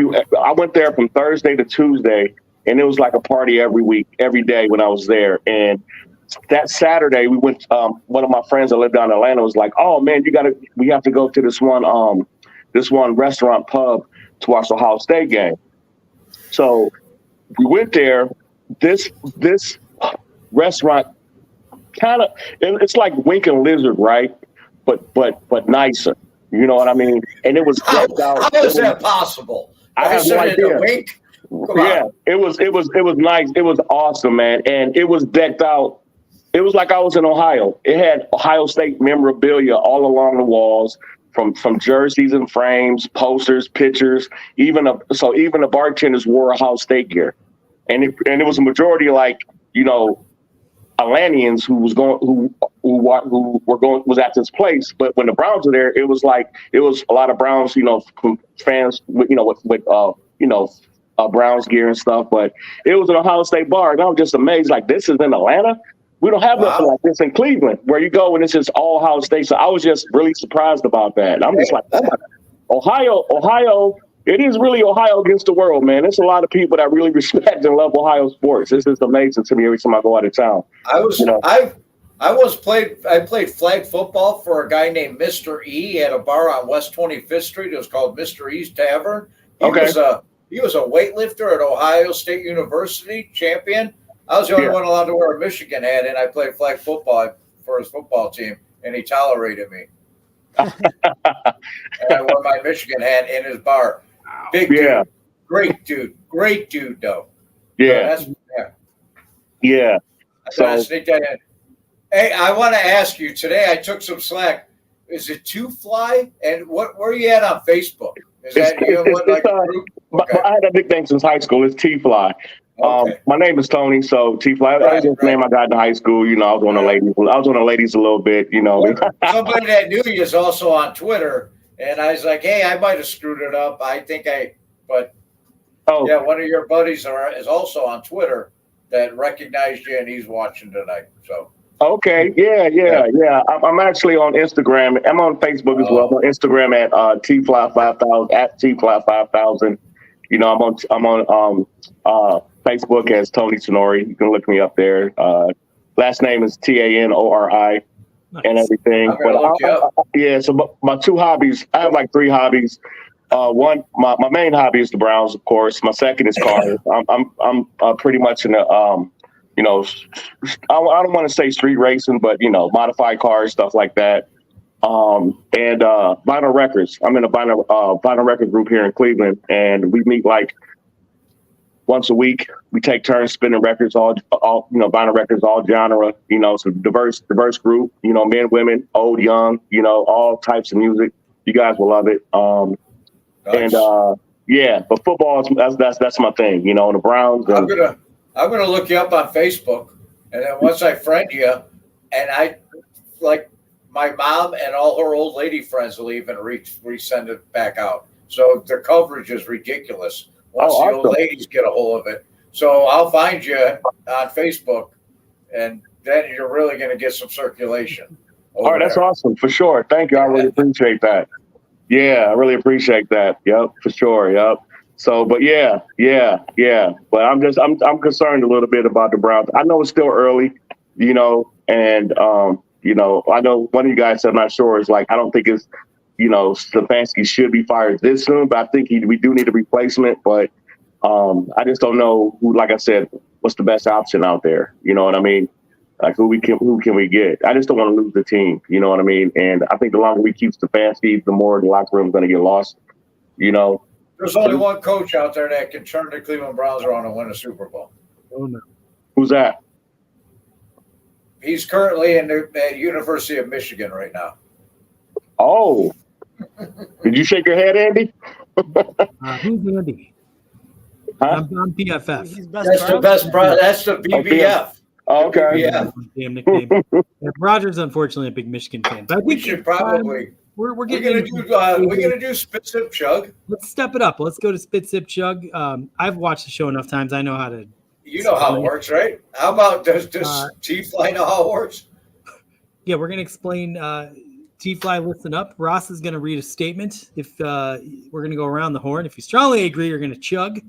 went there from Thursday to Tuesday, and it was like a party every day when I was there. And that Saturday we went, one of my friends that lived down in Atlanta was like, oh man, we have to go to this one restaurant pub to watch the Ohio State game. So we went there. This restaurant it's like Wink and Lizard, right? But nicer. You know what I mean? And it was decked out. How is that possible? I have no idea. Wink? It was nice. It was awesome, man. And it was decked out. It was like I was in Ohio. It had Ohio State memorabilia all along the walls, from jerseys and frames, posters, pictures. Even the bartenders wore Ohio State gear, and it was a majority like Atlanteans who was at this place. But when the Browns were there, it was a lot of Browns fans with Browns gear and stuff. But it was an Ohio State bar, and I was just amazed. Like, this is in Atlanta. We don't have nothing like this in Cleveland, where you go and it's just all Ohio State. So I was just really surprised about that. I'm just like, oh my God. Ohio. It is really Ohio against the world, man. There's a lot of people that really respect and love Ohio sports. This is amazing to me every time I go out of town. I played flag football for a guy named Mr. E at a bar on West 25th Street. It was called Mr. E's Tavern. He was a weightlifter at Ohio State University, champion. I was the only one allowed to wear a Michigan hat, and I played flag football for his football team, and he tolerated me. And I wore my Michigan hat in his bar. Big dude. Great dude, though. Yeah. Yeah. So, sneak that in. Hey, I want to ask you today. I took some slack. Is it Two Fly? And where are you at on Facebook? Is that a group? Okay. I had that nickname since high school. It's T Fly. Okay. My name is Tony, so T Fly. That's the name I got in high school. I was one of the ladies. I was one of the ladies a little bit. Somebody that knew you is also on Twitter, and I was like, hey, I might have screwed it up. One of your buddies is also on Twitter that recognized you, and he's watching tonight. So. Okay. Yeah. I'm actually on Instagram. I'm on Facebook as well. I'm on Instagram at tfly5000 at tfly5000. I'm on Facebook as Tony Tenori. You can look me up there. Last name is Tanori and everything. So my two hobbies, I have like three hobbies. One, my main hobby is the Browns, of course. My second is cars. I'm pretty much in the I don't want to say street racing, but modified cars, stuff like that. And vinyl records. I'm in a vinyl record group here in Cleveland, and we meet like once a week. We take turns spinning records, all vinyl records, all genre. It's a diverse group. Men, women, old, young. All types of music. You guys will love it. Nice. And but football that's my thing. And the Browns. I'm gonna look you up on Facebook, and then once I friend you, and I like my mom and all her old lady friends will even resend it back out. So the coverage is ridiculous once the old ladies get a hold of it. So I'll find you on Facebook, and then you're really gonna get some circulation. All right, that's awesome for sure. Thank you. I really appreciate that. Yeah, I really appreciate that. Yep, for sure. Yep. So, but yeah. But I'm concerned a little bit about the Browns. I know it's still early, and I know one of you guys said, I'm not sure, is like, I don't think it's, Stefanski should be fired this soon, but I think we do need a replacement. But I just don't know who, like I said, what's the best option out there. You know what I mean? Like who can we get? I just don't want to lose the team. You know what I mean? And I think the longer we keep Stefanski, the more the locker room is going to get lost. There's only one coach out there that can turn the Cleveland Browns around and win a Super Bowl. Oh no. Who's that? He's currently in the University of Michigan right now. Oh, did you shake your head, Andy? Who's Andy? Huh? I'm PFF. He's best That's the Browns best. fan. That's the BBF. Oh, okay. Yeah. Damn nickname. Yeah, Roger's unfortunately a big Michigan fan, but I We think should it's time. probably. We're We're getting gonna into- do. We're gonna do spit sip chug. Let's step it up. Let's go to Spit Sip Chug. I've watched the show enough times. I know how to. You know how it works, right? How about does T-Fly know how it works? Yeah, we're gonna explain. T-Fly, listen up. Ross is gonna read a statement. If we're gonna go around the horn. If you strongly agree, you're gonna chug.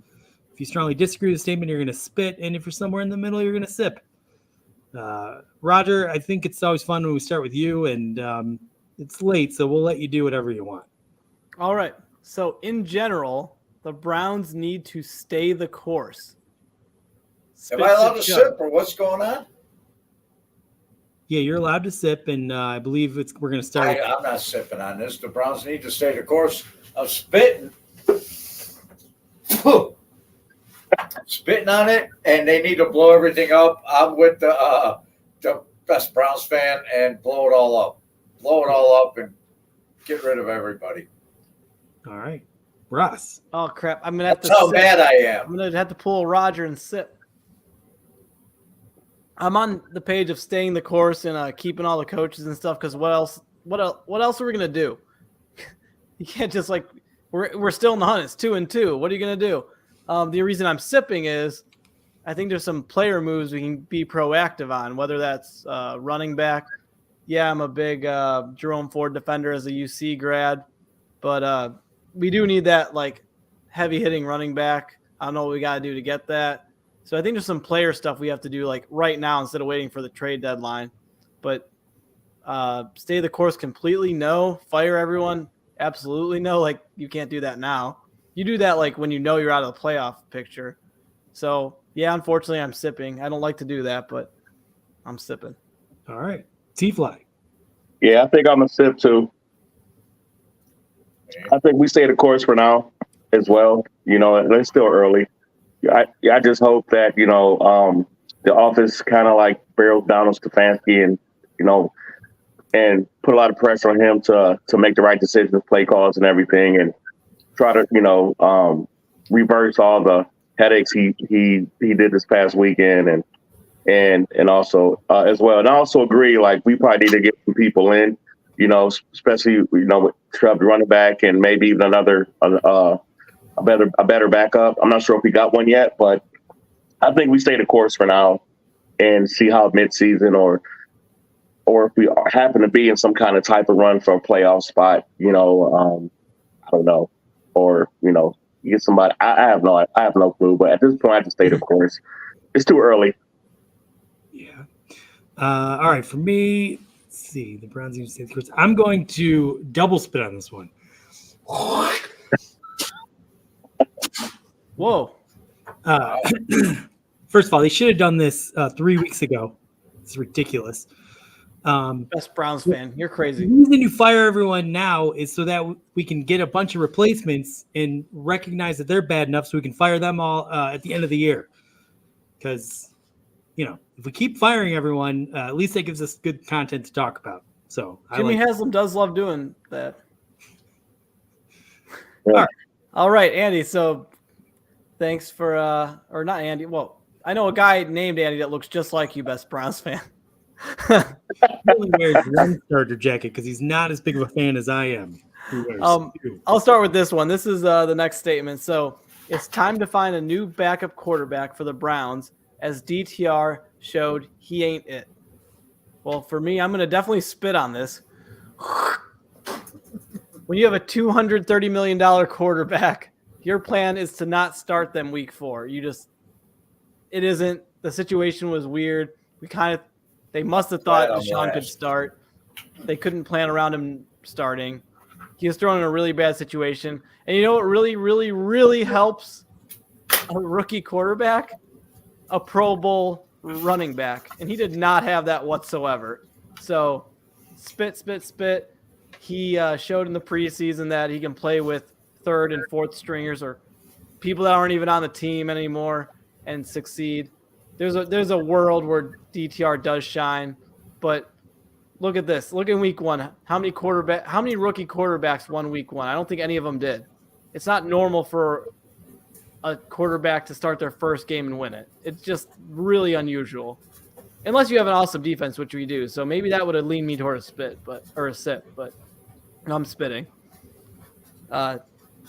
If you strongly disagree with the statement, you're gonna spit. And if you're somewhere in the middle, you're gonna sip. Roger, I think it's always fun when we start with you, and it's late, so we'll let you do whatever you want. All right. So in general, the Browns need to stay the course. Am I allowed to chug. sip or what's going on? Yeah, you're allowed to sip, and I believe we're going to start. I'm not sipping on this. The Browns need to stay the course of spitting. Spitting on it, and they need to blow everything up. I'm with the best Browns fan and blow it all up. Blow it all up and get rid of everybody. All right, Ross. Oh crap! I'm gonna have That's to. how sip. mad I I'm am. gonna have to pull Roger and sip. I'm on the page of staying the course and keeping all the coaches and stuff. Because what else? What else are we gonna do? You can't just like we're still in the hunt. It's 2-2. What are you gonna do? The reason I'm sipping is I think there's some player moves we can be proactive on. Whether that's running back. Yeah, I'm a big Jerome Ford defender as a UC grad, but we do need that like heavy hitting running back. I don't know what we got to do to get that. So I think there's some player stuff we have to do like right now instead of waiting for the trade deadline. But stay the course completely, no. Fire everyone, absolutely no. Like you can't do that now. You do that like when you know you're out of the playoff picture. So yeah, unfortunately I'm sipping. I don't like to do that, but I'm sipping. All right, T-Fly. Yeah, I think I'm a sip too. I think we stay the course for now as well. You know, it's still early. I just hope that, the office kind of like barrels down on Stefanski and, and put a lot of pressure on him to make the right decisions, play calls and everything, and try to, reverse all the headaches he did this past weekend and also as well. And I also agree, like, we probably need to get some people in, especially, with Chubb running back and maybe even another, a better backup. I'm not sure if we got one yet, but I think we stay the course for now and see how midseason or if we happen to be in some kind of type of run for a playoff spot, I don't know, or, get somebody. I have no clue, but at this point I just stay the course. It's too early. Yeah. All right, for me, let's see. The Browns need to stay the course. I'm going to double spit on this one. Whoa. First of all, they should have done this 3 weeks ago. It's ridiculous. Best Browns fan. You're The crazy. reason you fire everyone now is so that we can get a bunch of replacements and recognize that they're bad enough so we can fire them all at the end of the year. Because, if we keep firing everyone, at least that gives us good content to talk about. So Jimmy Haslam does love doing that. Yeah. All right, Andy. So thanks for or not Andy. Well, I know a guy named Andy that looks just like you, best Browns fan. He only wears one starter jacket because he's not as big of a fan as I am. He wears two. I'll start with this one. This is the next statement. So it's time to find a new backup quarterback for the Browns as DTR showed he ain't it. Well, for me, I'm going to definitely spit on this. When you have a $230 million quarterback, your plan is to not start them week 4. It isn't. The situation was weird. They must have thought Deshaun could start. They couldn't plan around him starting. He was thrown in a really bad situation. And you know what really, really, really helps a rookie quarterback? A Pro Bowl running back. And he did not have that whatsoever. So spit. He showed in the preseason that he can play with 3rd and 4th stringers or people that aren't even on the team anymore and succeed. There's a world where DTR does shine, but look at this. Look in week 1. How many rookie quarterbacks won week 1? I don't think any of them did. It's not normal for a quarterback to start their first game and win it. It's just really unusual. Unless you have an awesome defense, which we do. So maybe that would have leaned me toward a sit, but I'm spitting.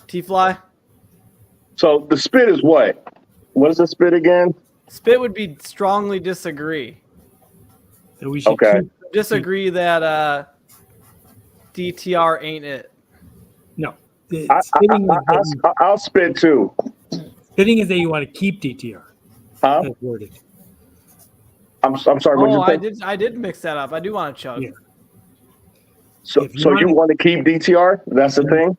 T-Fly? So the spit is what? What is the spit again? Spit would be strongly disagree. So we should Okay. Disagree that DTR ain't it. no. I'll spit too. Spitting is that you want to keep DTR. Huh? That's worded. I'm sorry. What did you say? I did mix that up. I do want to chug. Yeah. So If you you wanna- want to keep DTR? That's the thing.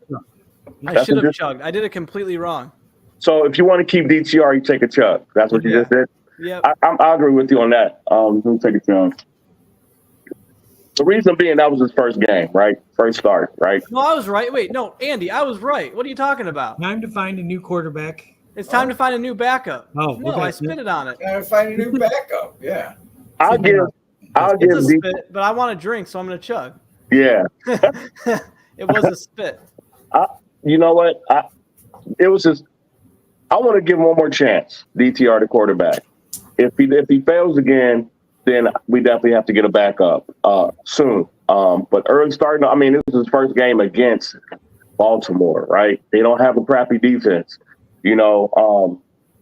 I That's should have a good- chugged. I did it completely wrong. So if you want to keep DTR, you take a chug. That's what you Yeah. just did. Yep. I agree with you on that. We'll take a chug. The reason being that was his first game, right? First start, right? No, I was right. Wait, no, Andy, I was right. What are you talking about? Time to find a new quarterback. It's time to find a new backup. Oh, no, okay. I spitted on it. Gotta find a new backup. Yeah. I'll give It's a D. spit, but I want to drink, so I'm going to chug. Yeah. It was a spit. You know what? It was just. I want to give him one more chance. DTR, the quarterback. If he fails again, then we definitely have to get a backup soon. But early starting, I mean, this is his first game against Baltimore, right? They don't have a crappy defense.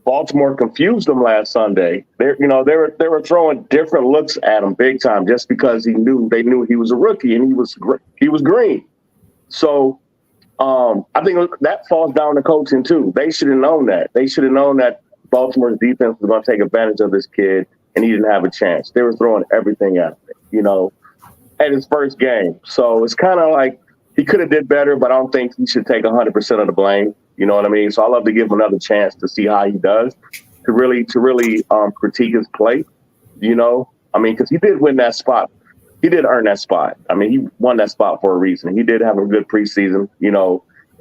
Baltimore confused them last Sunday. They were throwing different looks at him big time just because they knew he was a rookie and he was green. So I think that falls down to coaching too. They should have known that. They should have known that Baltimore's defense was going to take advantage of this kid, and he didn't have a chance. They were throwing everything at him, at his first game. So it's kind of like he could have did better, but I don't think he should take 100% of the blame. You know what I mean? So I love to give him another chance to see how he does, to really critique his play. Because he did win that spot. He did earn that spot. I mean, he won that spot for a reason. He did have a good preseason,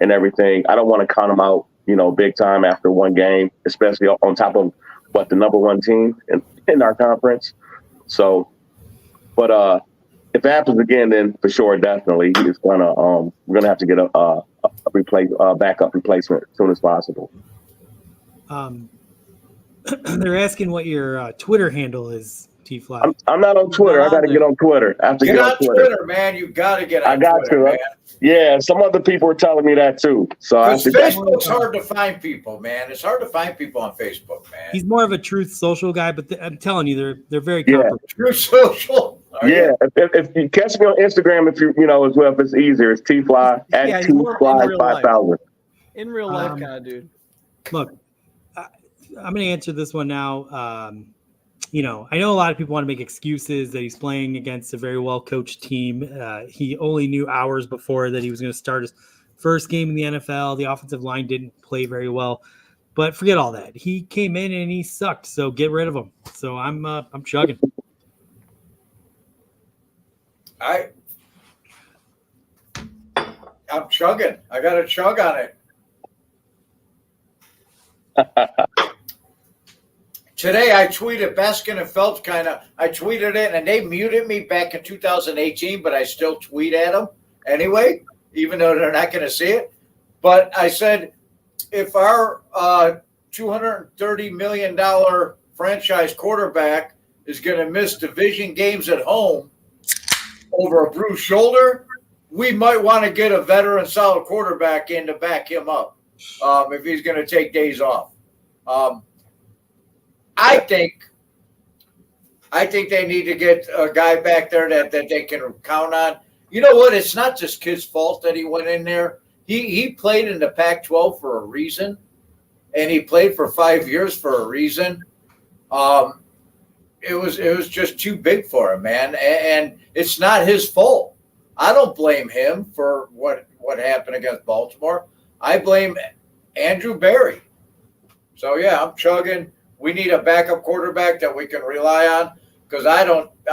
and everything. I don't want to count him out, big time after one game, especially on top of the number one team in our conference. So, but if it happens again, then for sure, definitely, he's we're gonna have to get a backup replacement as soon as possible. They're asking what your Twitter handle is, T-Fly. I'm not on Twitter. I got to get on Twitter. I have to Get get on Twitter, man. You got to get on Twitter, man. Yeah, some other people are telling me that too. So Facebook's hard to find people, man. It's hard to find people on Facebook, man. He's more of a Truth Social guy, but I'm telling you, they're very comparable. Truth Social. Yeah, if you catch me on Instagram, if as well, if it's easier, it's T-Fly at T-Fly 5000. In real life, kind of dude. Look, I'm going to answer this one now. I know a lot of people want to make excuses that he's playing against a very well-coached team. He only knew hours before that he was going to start his first game in the NFL. The offensive line didn't play very well, but forget all that. He came in and he sucked, so get rid of him. So I'm chugging. I'm chugging. I got a chug on it. Today I tweeted Baskin and Phelps I tweeted it and they muted me back in 2018, but I still tweet at them anyway, even though they're not going to see it. But I said, if our $230 million franchise quarterback is going to miss division games at home over a bruised shoulder, we might want to get a veteran solid quarterback in to back him up if he's going to take days off. I think they need to get a guy back there that they can count on. You know what? It's not just Kid's fault that he went in there. He played in the Pac-12 for a reason, and he played for 5 years for a reason. It was just too big for him, man, and it's not his fault. I don't blame him for what happened against Baltimore. I blame Andrew Berry. So yeah, I'm chugging. We need a backup quarterback that we can rely on because I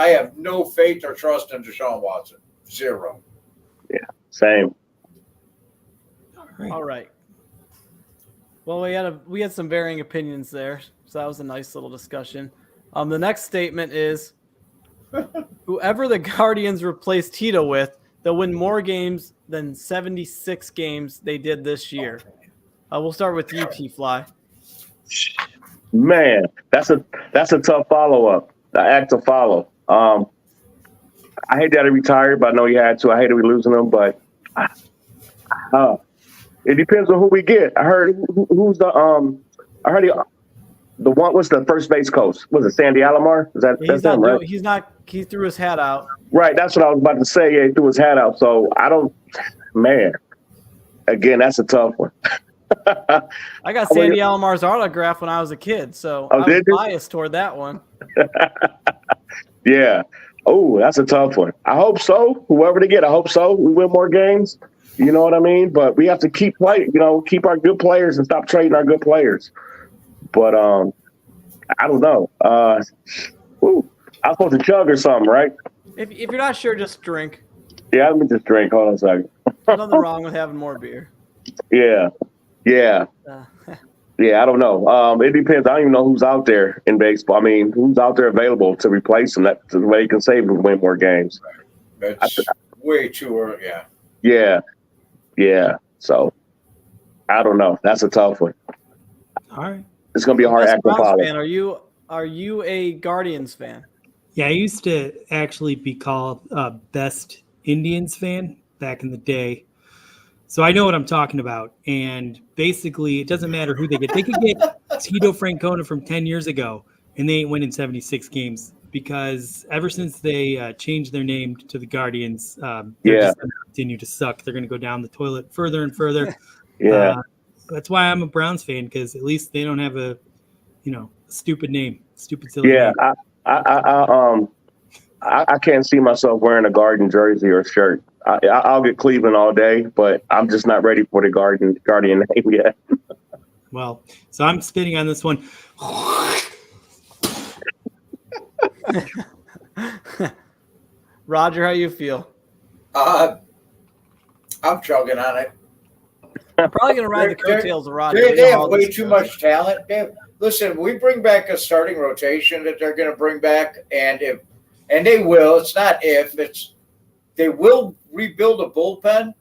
have no faith or trust in Deshaun Watson. Zero. Yeah, same. All right. Well, we had some varying opinions there, so that was a nice little discussion. The next statement is, Whoever the Guardians replace Tito with, they'll win more games than 76 games they did this year. We'll start with you, T-Fly. Man, that's a tough follow-up. The act to follow. I hate that he retired, but I know he had to. I hate that we're losing him, but it depends on who we get. I heard who's the I heard the one was the first base coach. Was it Sandy Alomar? That's him, right? He's not. He threw his hat out. Right, that's what I was about to say. Yeah, he threw his hat out. So I don't. Man, again, that's a tough one. I got Sandy Alomar's autograph when I was a kid, so I was biased toward that one. Yeah. Oh, that's a tough one. I hope so. Whoever they get, I hope so. We win more games. You know what I mean? But we have to keep playing. Keep our good players and stop trading our good players. But I don't know. I'm supposed to chug or something, right? If you're not sure, just drink. Yeah, let me just drink. Hold on a second. Nothing wrong with having more beer. Yeah. Yeah, I don't know. It depends. I don't even know who's out there in baseball. I mean, who's out there available to replace him? That's the way you can save him to win more games. That's way too early. Yeah. Yeah. So, I don't know. That's a tough one. All right. It's going to be a hard act to follow. Fan, are you a Guardians fan? Yeah, I used to actually be called Best Indians fan back in the day. So I know what I'm talking about. And basically, it doesn't matter who they get. They could get Tito Francona from 10 years ago, and they ain't winning 76 games because ever since they changed their name to the Guardians, they're just going to continue to suck. They're going to go down the toilet further and further. Yeah. That's why I'm a Browns fan, because at least they don't have a stupid name, stupid silly name. I can't see myself wearing a Guardian jersey or shirt. I'll get Cleveland all day, but I'm just not ready for the Guardian name yet. Well, so I'm spitting on this one. Roger, how you feel? I'm chugging on it. I'm probably going to ride the coattails of Roger. They have way too much talent. Listen, we bring back a starting rotation that they're going to bring back, and they will. It's not if. They will rebuild a bullpen,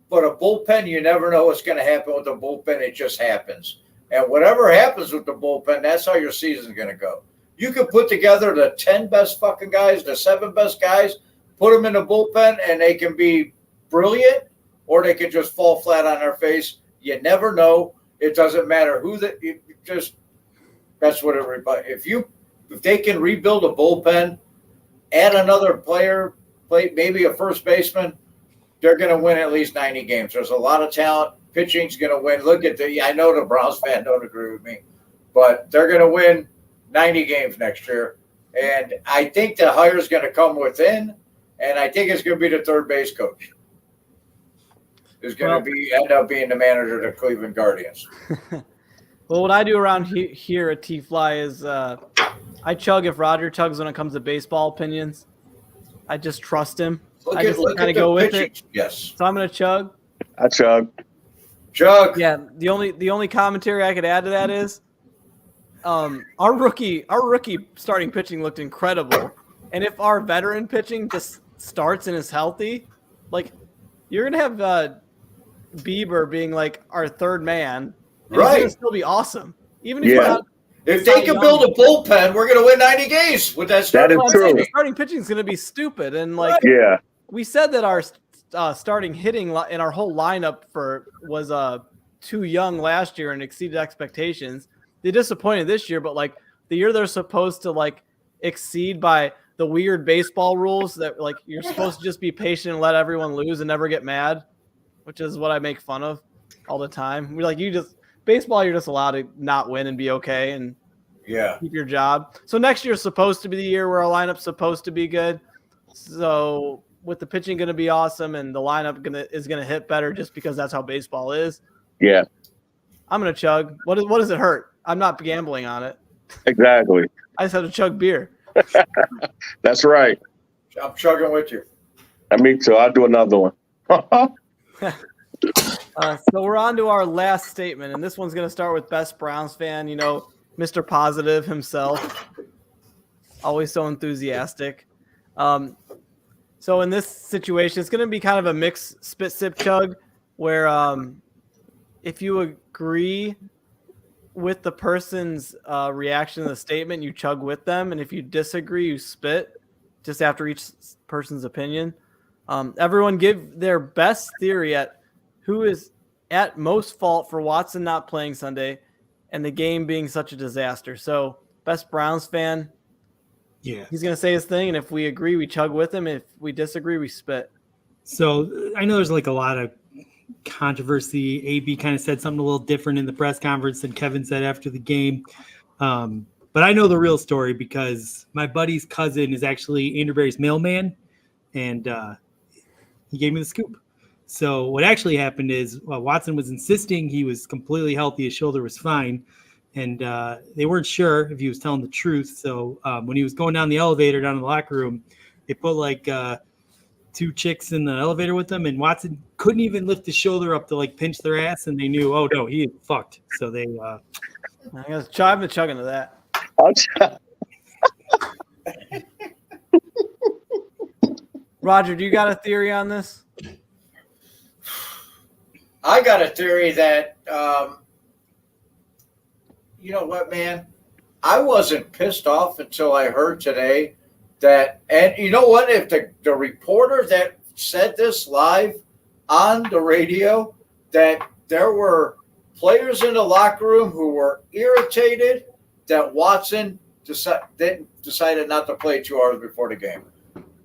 but a bullpen, you never know what's going to happen with the bullpen. It just happens. And whatever happens with the bullpen, that's how your season's going to go. You could put together the 10 best fucking guys, the 7 best guys, put them in the bullpen, and they can be brilliant, or they can just fall flat on their face. You never know. It doesn't matter who that's what everybody. If they can rebuild a bullpen, add another player, maybe a first baseman, they're going to win at least 90 games. There's a lot of talent. Pitching's going to win. I know the Browns fan don't agree with me, but they're going to win 90 games next year. And I think the hire is going to come within, and I think it's going to be the third base coach. Is going to end up being the manager of the Cleveland Guardians. Well, what I do around here at T-Fly is I chug if Roger chugs when it comes to baseball opinions. I just trust him. I just kind of go with it. Yes. So I'm going to chug. I chug. Chug. Yeah. The only commentary I could add to that is our rookie starting pitching looked incredible. And if our veteran pitching just starts and is healthy, like you're going to have Bieber being like our third man. And he's going to still be awesome. Even if we're not. If they can build a bullpen, we're going to win 90 games with that starting. That is true. The starting pitching is going to be stupid, and we said that our starting hitting in our whole lineup was too young last year and exceeded expectations. They disappointed this year, but the year they're supposed to exceed by the weird baseball rules that you're supposed to just be patient and let everyone lose and never get mad, which is what I make fun of all the time. We're baseball, you're just allowed to not win and be okay and keep your job. So next year's supposed to be the year where our lineup's supposed to be good. So with the pitching going to be awesome and the lineup is going to hit better just because that's how baseball is. Yeah. I'm going to chug. What does it hurt? I'm not gambling on it. Exactly. I just have to chug beer. That's right. I'm chugging with you. Me too. I'll do another one. So we're on to our last statement, and this one's going to start with best Browns fan, Mr. Positive himself. always so enthusiastic. So in this situation, it's going to be kind of a mixed spit, sip, chug, where if you agree with the person's reaction to the statement, you chug with them, and if you disagree, you spit just after each person's opinion. Everyone give their best theory at who is at most fault for Watson not playing Sunday and the game being such a disaster. So best Browns fan, Yeah. he's going to say his thing, and if we agree, we chug with him. If we disagree, we spit. So I know there's like a lot of controversy. AB kind of said something a little different in the press conference than Kevin said after the game. But I know the real story because my buddy's cousin is actually Andrew Berry's mailman, and he gave me the scoop. So what actually happened is Watson was insisting he was completely healthy. His shoulder was fine. And they weren't sure if he was telling the truth. So when he was going down the elevator, down in the locker room, they put like two chicks in the elevator with him. And Watson couldn't even lift his shoulder up to like pinch their ass. And they knew, oh, no, he is fucked. So they I guess I've been chugging to that. Roger, do you got a theory on this? I got a theory that, you know what, man? I wasn't pissed off until I heard today that, and you know what? If the reporter that said this live on the radio, that there were players in the locker room who were irritated that Watson decided not to play 2 hours before the game.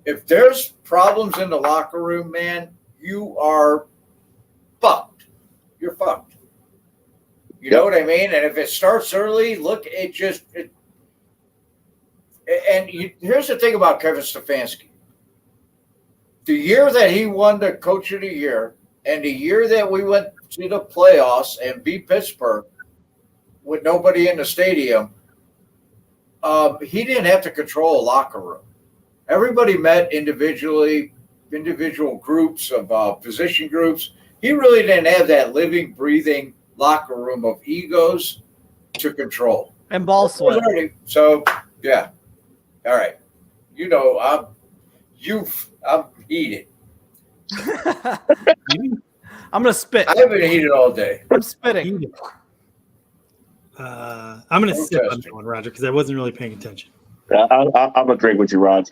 If there's problems in the locker room, man, you are fucked. You're fucked. You know what I mean? And if it starts early, look, here's the thing about Kevin Stefanski. The year that he won the Coach of the Year and the year that we went to the playoffs and beat Pittsburgh with nobody in the stadium, he didn't have to control a locker room. Everybody met individually, individual groups of position groups. He really didn't have that living, breathing locker room of egos to control. And ball sweat. So, yeah. All right. You know, I'm heated. I'm going to spit. I haven't heated all day. I'm spitting. I'm going to sip on that one, Roger, because I wasn't really paying attention. I'm gonna drink with you, Rod.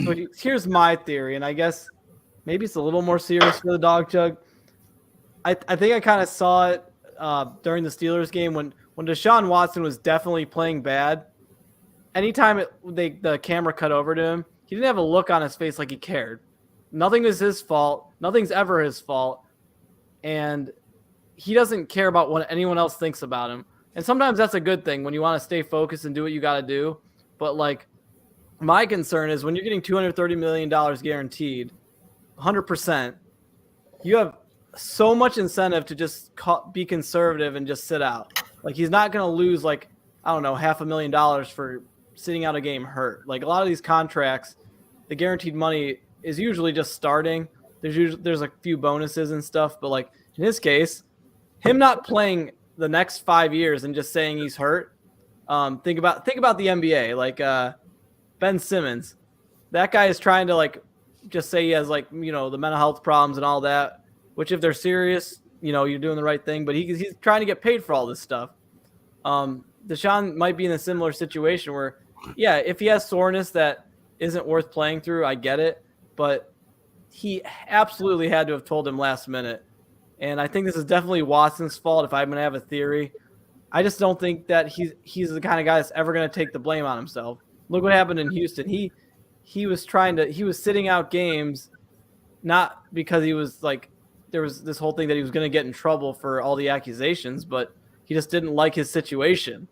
So here's my theory, and I guess maybe it's a little more serious for the dog chug. I think I kind of saw it during the Steelers game when Deshaun Watson was definitely playing bad. Anytime the camera cut over to him, he didn't have a look on his face like he cared. Nothing is his fault. Nothing's ever his fault. And he doesn't care about what anyone else thinks about him. And sometimes that's a good thing when you want to stay focused and do what you got to do. But, like, my concern is when you're getting $230 million guaranteed, 100%, you have so much incentive to just be conservative and just sit out. Like, he's not going to lose, like, I don't know, $500,000 for sitting out a game hurt. Like, a lot of these contracts, the guaranteed money is usually just starting. There's a few bonuses and stuff. But, like, in his case, him not playing the next 5 years and just saying he's hurt. Think about the NBA, like Ben Simmons. That guy is trying to like just say he has like, you know, the mental health problems and all that, which if they're serious, you know, you're doing the right thing, but he's trying to get paid for all this stuff. Deshaun might be in a similar situation where, yeah, if he has soreness that isn't worth playing through, I get it, but he absolutely had to have told him last minute. And I think this is definitely Watson's fault if I'm going to have a theory. I just don't think that he's the kind of guy that's ever going to take the blame on himself. Look what happened in Houston. He was sitting out games, not because he was like, there was this whole thing that he was going to get in trouble for all the accusations, but he just didn't like his situation.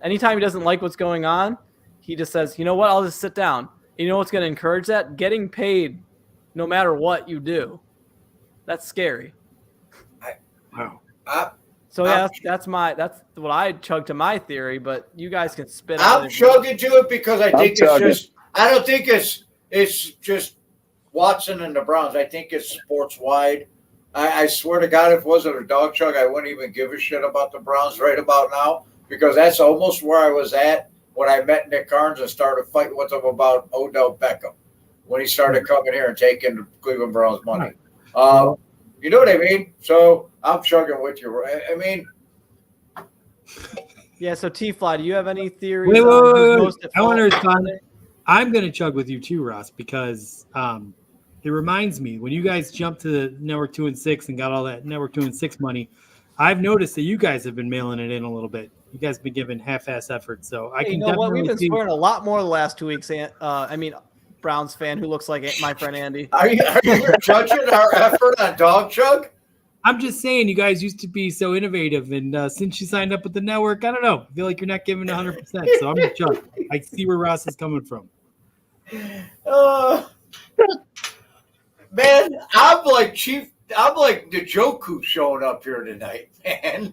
Anytime he doesn't like what's going on, he just says, you know what, I'll just sit down. You know what's going to encourage that? Getting paid no matter what you do. That's scary. Wow. So yeah, that's what I chug to my theory, but you guys can spit out. I'm chugging to it because I think I don't think it's just Watson and the Browns. I think it's sports wide. I swear to God, if it wasn't a dog chug, I wouldn't even give a shit about the Browns right about now. because that's almost where I was at when I met Nick Carnes and started fighting with him about Odell Beckham when he started coming here and taking the Cleveland Browns money. You know what I mean? So I'm chugging with you. I mean, Yeah, so T-Fly, do you have any theories? Wait, on who's wait. most at I want to fault? respond. I'm going to chug with you too, Ross, because it reminds me when you guys jumped to the Network 2 and 6 and got all that Network 2 and 6 money. I've noticed that you guys have been mailing it in a little bit. You guys have been giving half-ass effort, so I Hey, can you know what? We've definitely been see. scoring a lot more the last 2 weeks. Browns fan who looks like my friend Andy. are you judging our effort on Dog Chug? I'm just saying, you guys used to be so innovative, and since you signed up with the network, I don't know, I feel like you're not giving 100%. So I'm going to chug. I see where Ross is coming from. Man, I'm like Njoku showing up here tonight, man.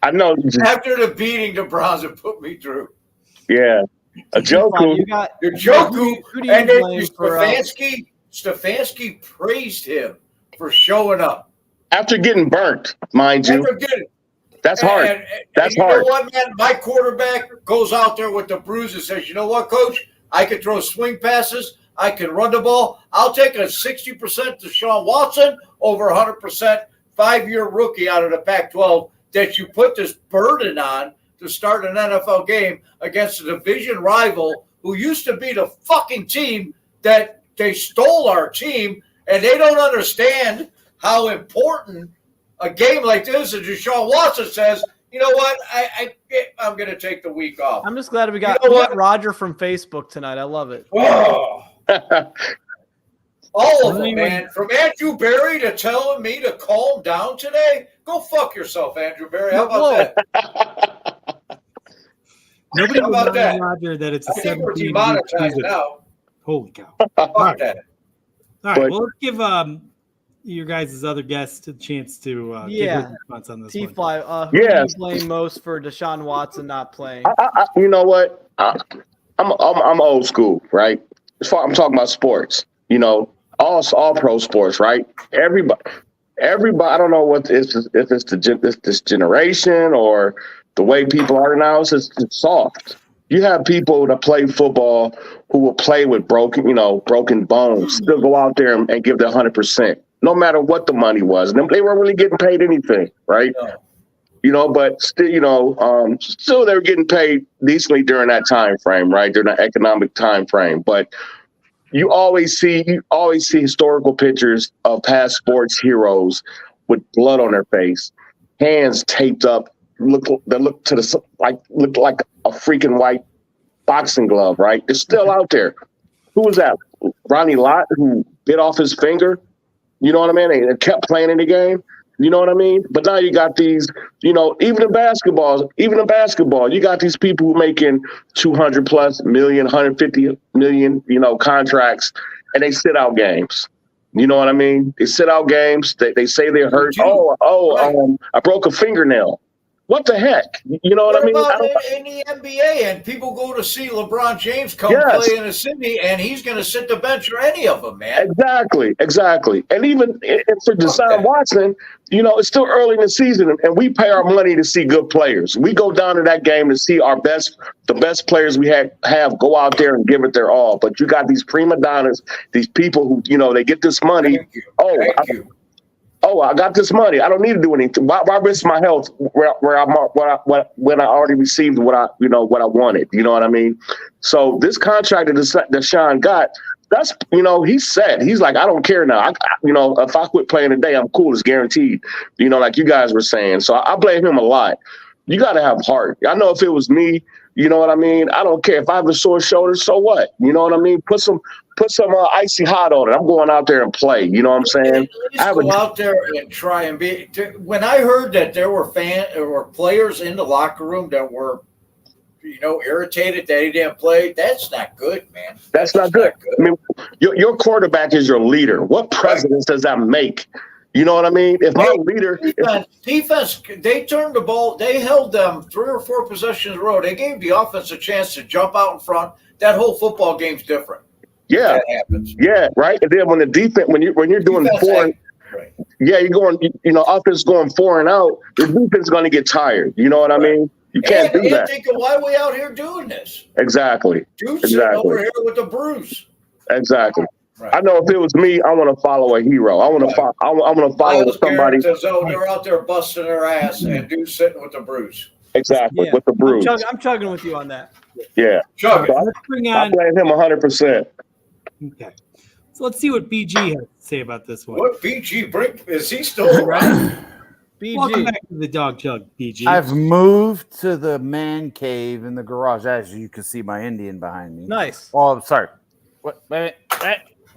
I know. After the beating the Browns have put me through. Yeah. A joke. You got Njoku, who do you and then blame for, Stefanski praised him for showing up. After getting burnt, mind you. Never get it. That's hard. And That's you hard. know what, man? My quarterback goes out there with the bruise and says, you know what, coach? I can throw swing passes. I can run the ball. I'll take a 60% to Deshaun Watson over 100% 5-year rookie out of the Pac-12 that you put this burden on to start an NFL game against a division rival who used to be the fucking team that they stole our team, and they don't understand how important a game like this is. Deshaun Watson says, you know what, I'm going to take the week off. I'm just glad we got, You know we what? got Roger from Facebook tonight. I love it. Oh. All of them, Anyway. man. From Andrew Berry to telling me to calm down today. Go fuck yourself, Andrew Berry. How about Whoa. that? Nobody How will about that? remind Roger that it's a I think we're 17 demonetized now. Holy cow. Fuck that. All right, But- well, let's give your guys' other guests a chance to give Yeah. his response on this one. T-Fly, who do Yes. you blame most for Deshaun Watson not playing? You know what? I'm old school, right? As far I'm talking about sports, you know, all pro sports, right? Everybody. I don't know what if it's this generation or the way people are now. It's just soft. You have people that play football who will play with broken bones, still go out there and give their 100%, no matter what the money was. And they weren't really getting paid anything, right? No. You know, but still, still they were getting paid decently during that time frame, right? During that economic time frame. But you always see historical pictures of past sports heroes with blood on their face, hands taped up, look like a freaking white boxing glove, right? It's still out there. Who was that? Ronnie Lott, who bit off his finger. You know what I mean? And kept playing in the game. You know what I mean? But now you got these, even in basketball, you got these people who making 200 plus million, 150 million, contracts, and they sit out games. You know what I mean? They sit out games. They say they're hurt. I broke a fingernail. What the heck? You know what I mean? About in the NBA, and people go to see LeBron James come play in a city, and he's going to sit the bench for any of them, man. Exactly. And even for Deshaun Watson, it's still early in the season, and we pay our money to see good players. We go down to that game to see the best players we have go out there and give it their all. But you got these prima donnas, these people who, they get this money. Thank you. Thank you. I got this money. I don't need to do anything. Why risk my health when I already received what I wanted? You know what I mean? So this contract that Sean got, that's, he said, he's like, I don't care now. If I quit playing today, I'm cool. It's guaranteed, like you guys were saying. So I blame him a lot. You got to have heart. I know if it was me, you know what I mean? I don't care if I have a sore shoulder. So what? You know what I mean? Put some icy hot on it. I'm going out there and play. You know what I'm saying? Go out there and try and be. When I heard that there were players in the locker room that were, irritated that he didn't play, that's not good, man. That's not good. I mean, your quarterback is your leader. What precedence does that make? You know what I mean? If my leader defense, they turned the ball. They held them 3 or 4 possessions in a row. They gave the offense a chance to jump out in front. That whole football game's different. Yeah, that happens. Yeah, right. And then when the defense, when you're doing Defense, you're going, offense going 4 and out, the defense is going to get tired. You know what I mean? You can't do And that. thinking, why are we out here doing this? Exactly. Dude's sitting Exactly. over here with the bruise. Exactly. Right. I know if it was me, I want to follow a hero. I want to Right. I want to follow Miles somebody. Garrett, so they're out there busting their ass, and dude's sitting with the bruise. Exactly. Yeah. With the bruise. I'm chugging with you on that. Yeah. Chug it. So Let's bring I on. blame him 100%. Okay. So let's see what BG has to say about this one. What BG Brink is he still around? Welcome BG. back to the Dog Chug, BG. I've moved to the man cave in the garage. As you can see, my Indian behind me. Nice. Oh, I'm sorry. What?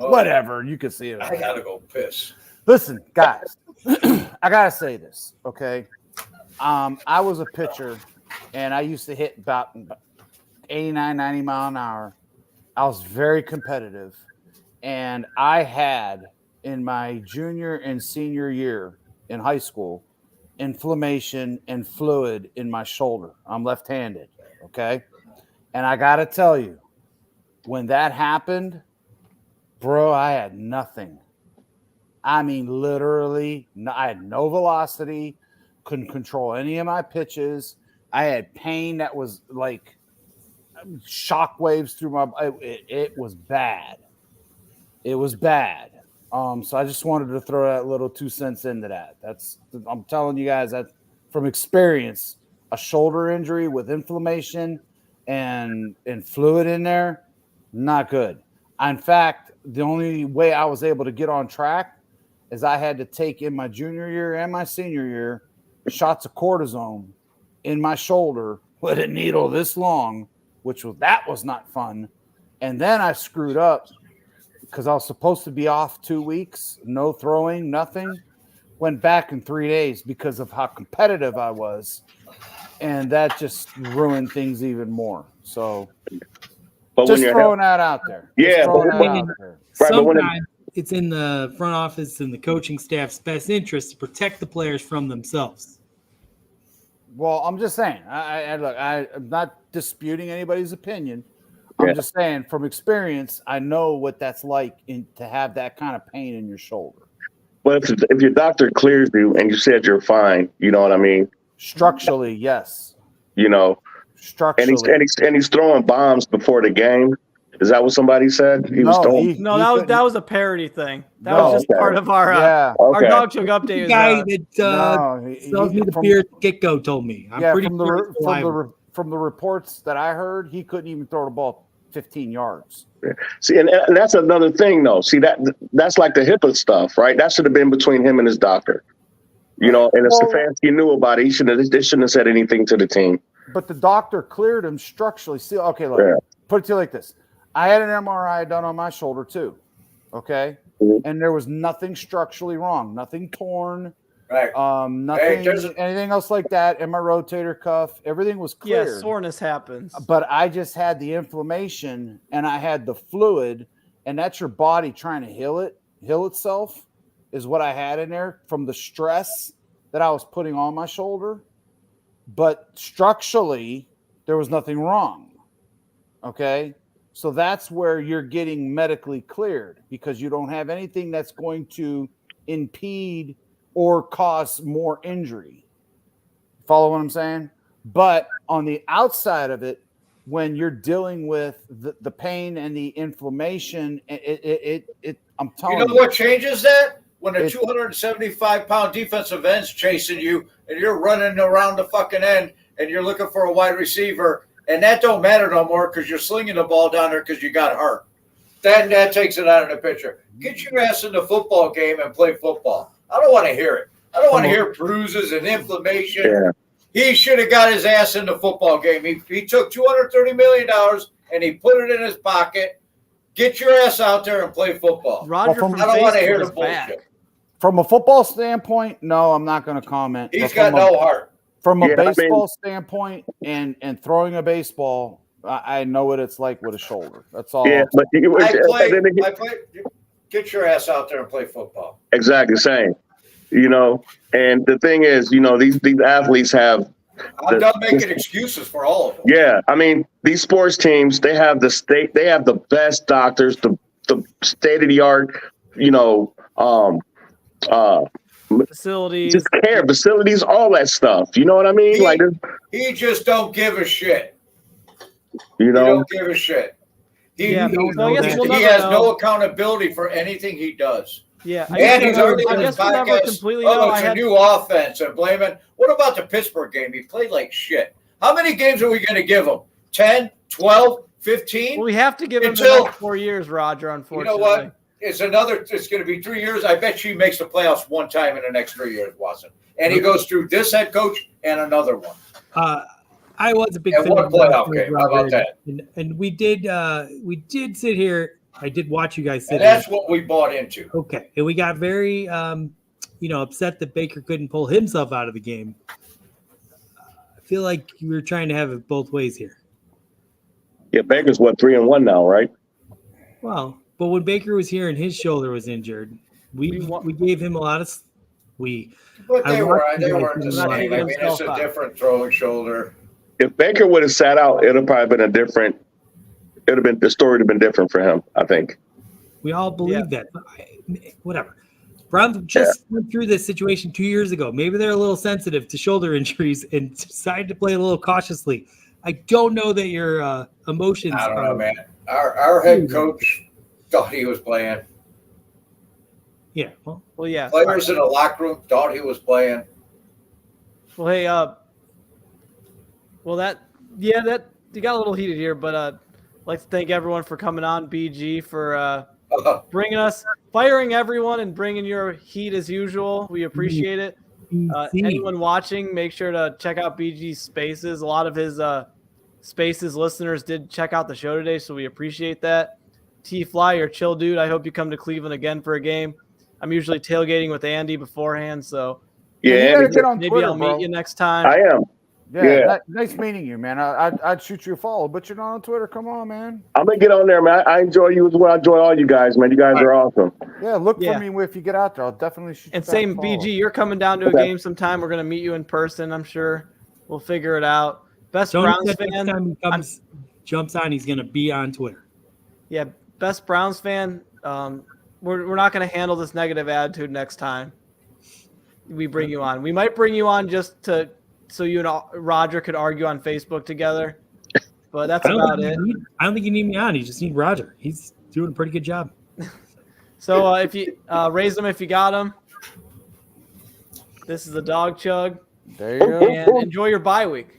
Oh, Whatever. You can see it. I gotta go piss. Listen, guys, I gotta say this, okay? I was a pitcher, and I used to hit about 89, 90 mile an hour. I was very competitive, and I had in my junior and senior year in high school inflammation and fluid in my shoulder. I'm left-handed, okay? And I gotta tell you, when that happened, bro, I had nothing. I mean, literally, I had no velocity, couldn't control any of my pitches. I had pain that was like shock waves through my. It was bad. It was bad. So I just wanted to throw that little 2 cents into that. I'm telling you guys that from experience, a shoulder injury with inflammation and fluid in there, not good. In fact, the only way I was able to get on track is I had to take in my junior year and my senior year shots of cortisone in my shoulder with a needle this long, that was not fun. And then I screwed up because I was supposed to be off 2 weeks, no throwing, nothing. Went back in 3 days because of how competitive I was. And that just ruined things even more. So But just when you're throwing that out there. Yeah, Just throwing but that when- out there. Right, but when it- Sometimes it's in the front office and the coaching staff's best interest to protect the players from themselves. Well, I'm just saying. I'm not disputing anybody's opinion. I'm Yeah. just saying, from experience, I know what that's like to have that kind of pain in your shoulder. But if your doctor clears you and you said you're fine, you know what I mean? Structurally, yes. You know, Structurally, and he's throwing bombs before the game. Is that what somebody said? He was No, throwing. No, he that was couldn't- a parody thing. That No. was just Okay. part of our Yeah. our Okay. dog chug update. The Is, guy that No, sells me the from- beer at the get-go told me. I'm Yeah, pretty from sure it's reliable. from the reports that I heard, he couldn't even throw the ball 15 yards. See, and that's another thing, though. See, that's like the HIPAA stuff, right? That should have been between him and his doctor. You know, and if Well- Stefanski knew about it, they shouldn't have said anything to the team. But the doctor cleared him structurally. See, okay, look, Yeah. put it to you like this. I had an MRI done on my shoulder too. Okay. Mhm. And there was nothing structurally wrong, nothing torn, Right. nothing, there's anything else like that. In my rotator cuff, everything was yeah, cleared. soreness happens. But I just had the inflammation and I had the fluid, and that's your body trying to heal itself, is what I had in there from the stress that I was putting on my shoulder. But structurally, there was nothing wrong. Okay. So that's where you're getting medically cleared, because you don't have anything that's going to impede or cause more injury. Follow what I'm saying? But on the outside of it, when you're dealing with the pain and the inflammation, I'm telling You know what changes that? When a It- 275-pound defensive end's chasing you and you're running around the fucking end and you're looking for a wide receiver, and that don't matter no more because you're slinging the ball down there because you got hurt. That takes it out of the picture. Get your ass in the football game and play football. I don't want to hear it. I don't want to hear bruises and inflammation. Yeah. He should have got his ass in the football game. He took $230 million and he put it in his pocket. Get your ass out there and play football. Roger Well, from I don't want to Facebook hear is the bullshit. back. From a football standpoint, no, I'm not going to comment. He's But got from a- no heart. From a Yeah, I mean- baseball standpoint and throwing a baseball, I know what it's like with a shoulder. That's all. Yeah, but Get your ass out there and play football. exactly the same. You know, and the thing is, you know, these athletes have. I'm done making excuses for all of them. Yeah, I mean, these sports teams, they have the best doctors, the state of the art, you know, facilities. Just care, facilities, all that stuff. You know what I mean? Like, He just don't give a shit. you He know, don't give a shit. He, Yeah, he, so I guess we'll he never has know. no accountability for anything he does. Yeah, And he's already I in his guess we'll never podcast. completely know. Oh, I it's a had new offense and blame it. What about the Pittsburgh game? He played like shit. How many games are we going to give him? 10, 12, 15? well, we have to give him the Until- next 4 years, Roger. You Unfortunately, know what? It's going to be 3 years. I bet you he makes the playoffs one time in the next 3 years, Watson. And he goes through this head coach and another one. I was a big And fan one of playoff Robert, game. How about that? And we did sit here. I did watch you guys sit And here. that's what we bought into. Okay, and we got very upset that Baker couldn't pull himself out of the game. I feel like you were trying to have it both ways here. yeah, Baker's what 3-1 now, right? Well, but when Baker was here and his shoulder was injured, we gave him a lot of But I they watched you guys weren't the do same. that. I mean, it's a different throwing shoulder. If Baker would have sat out, it'd have probably been the story would have been different for him, I think. We all believe that. But whatever. Browns just went through this situation 2 years ago. Maybe they're a little sensitive to shoulder injuries and decided to play a little cautiously. I don't know that your emotions I don't are. know, man. Our head coach thought he was playing. Yeah. Well, yeah. Players in the locker room thought he was playing. Well, hey, that you got a little heated here, but I'd like to thank everyone for coming on, BG, for firing everyone and bringing your heat as usual. We appreciate it. Anyone watching, make sure to check out BG's Spaces. A lot of his Spaces listeners did check out the show today, so we appreciate that. T-Fly, you're a chill dude. I hope you come to Cleveland again for a game. I'm usually tailgating with Andy beforehand, so you Yeah, gotta get on maybe Twitter, I'll bro. meet you next time. I am. Yeah. Nice meeting you, man. I'd shoot you a follow, but you're not on Twitter. Come on, man. I'm gonna get on there, man. I enjoy you as well. I enjoy all you guys, man. You guys are awesome. Yeah, look Yeah. for me if you get out there. I'll definitely shoot you And back same a follow. BG, you're coming down to a Okay. game sometime. We're gonna meet you in person, I'm sure. We'll figure it out. Best Tony Browns said next fan. time he jumps on, he's going to be on Twitter. Yeah, best Browns fan. We're not gonna handle this negative attitude next time we bring you on. We might bring you on just so you and Roger could argue on Facebook together. But that's about it. I don't think you need me on. You just need Roger. He's doing a pretty good job. So if you raise them if you got them. This is the Dog Chug. There you go. And enjoy your bye week.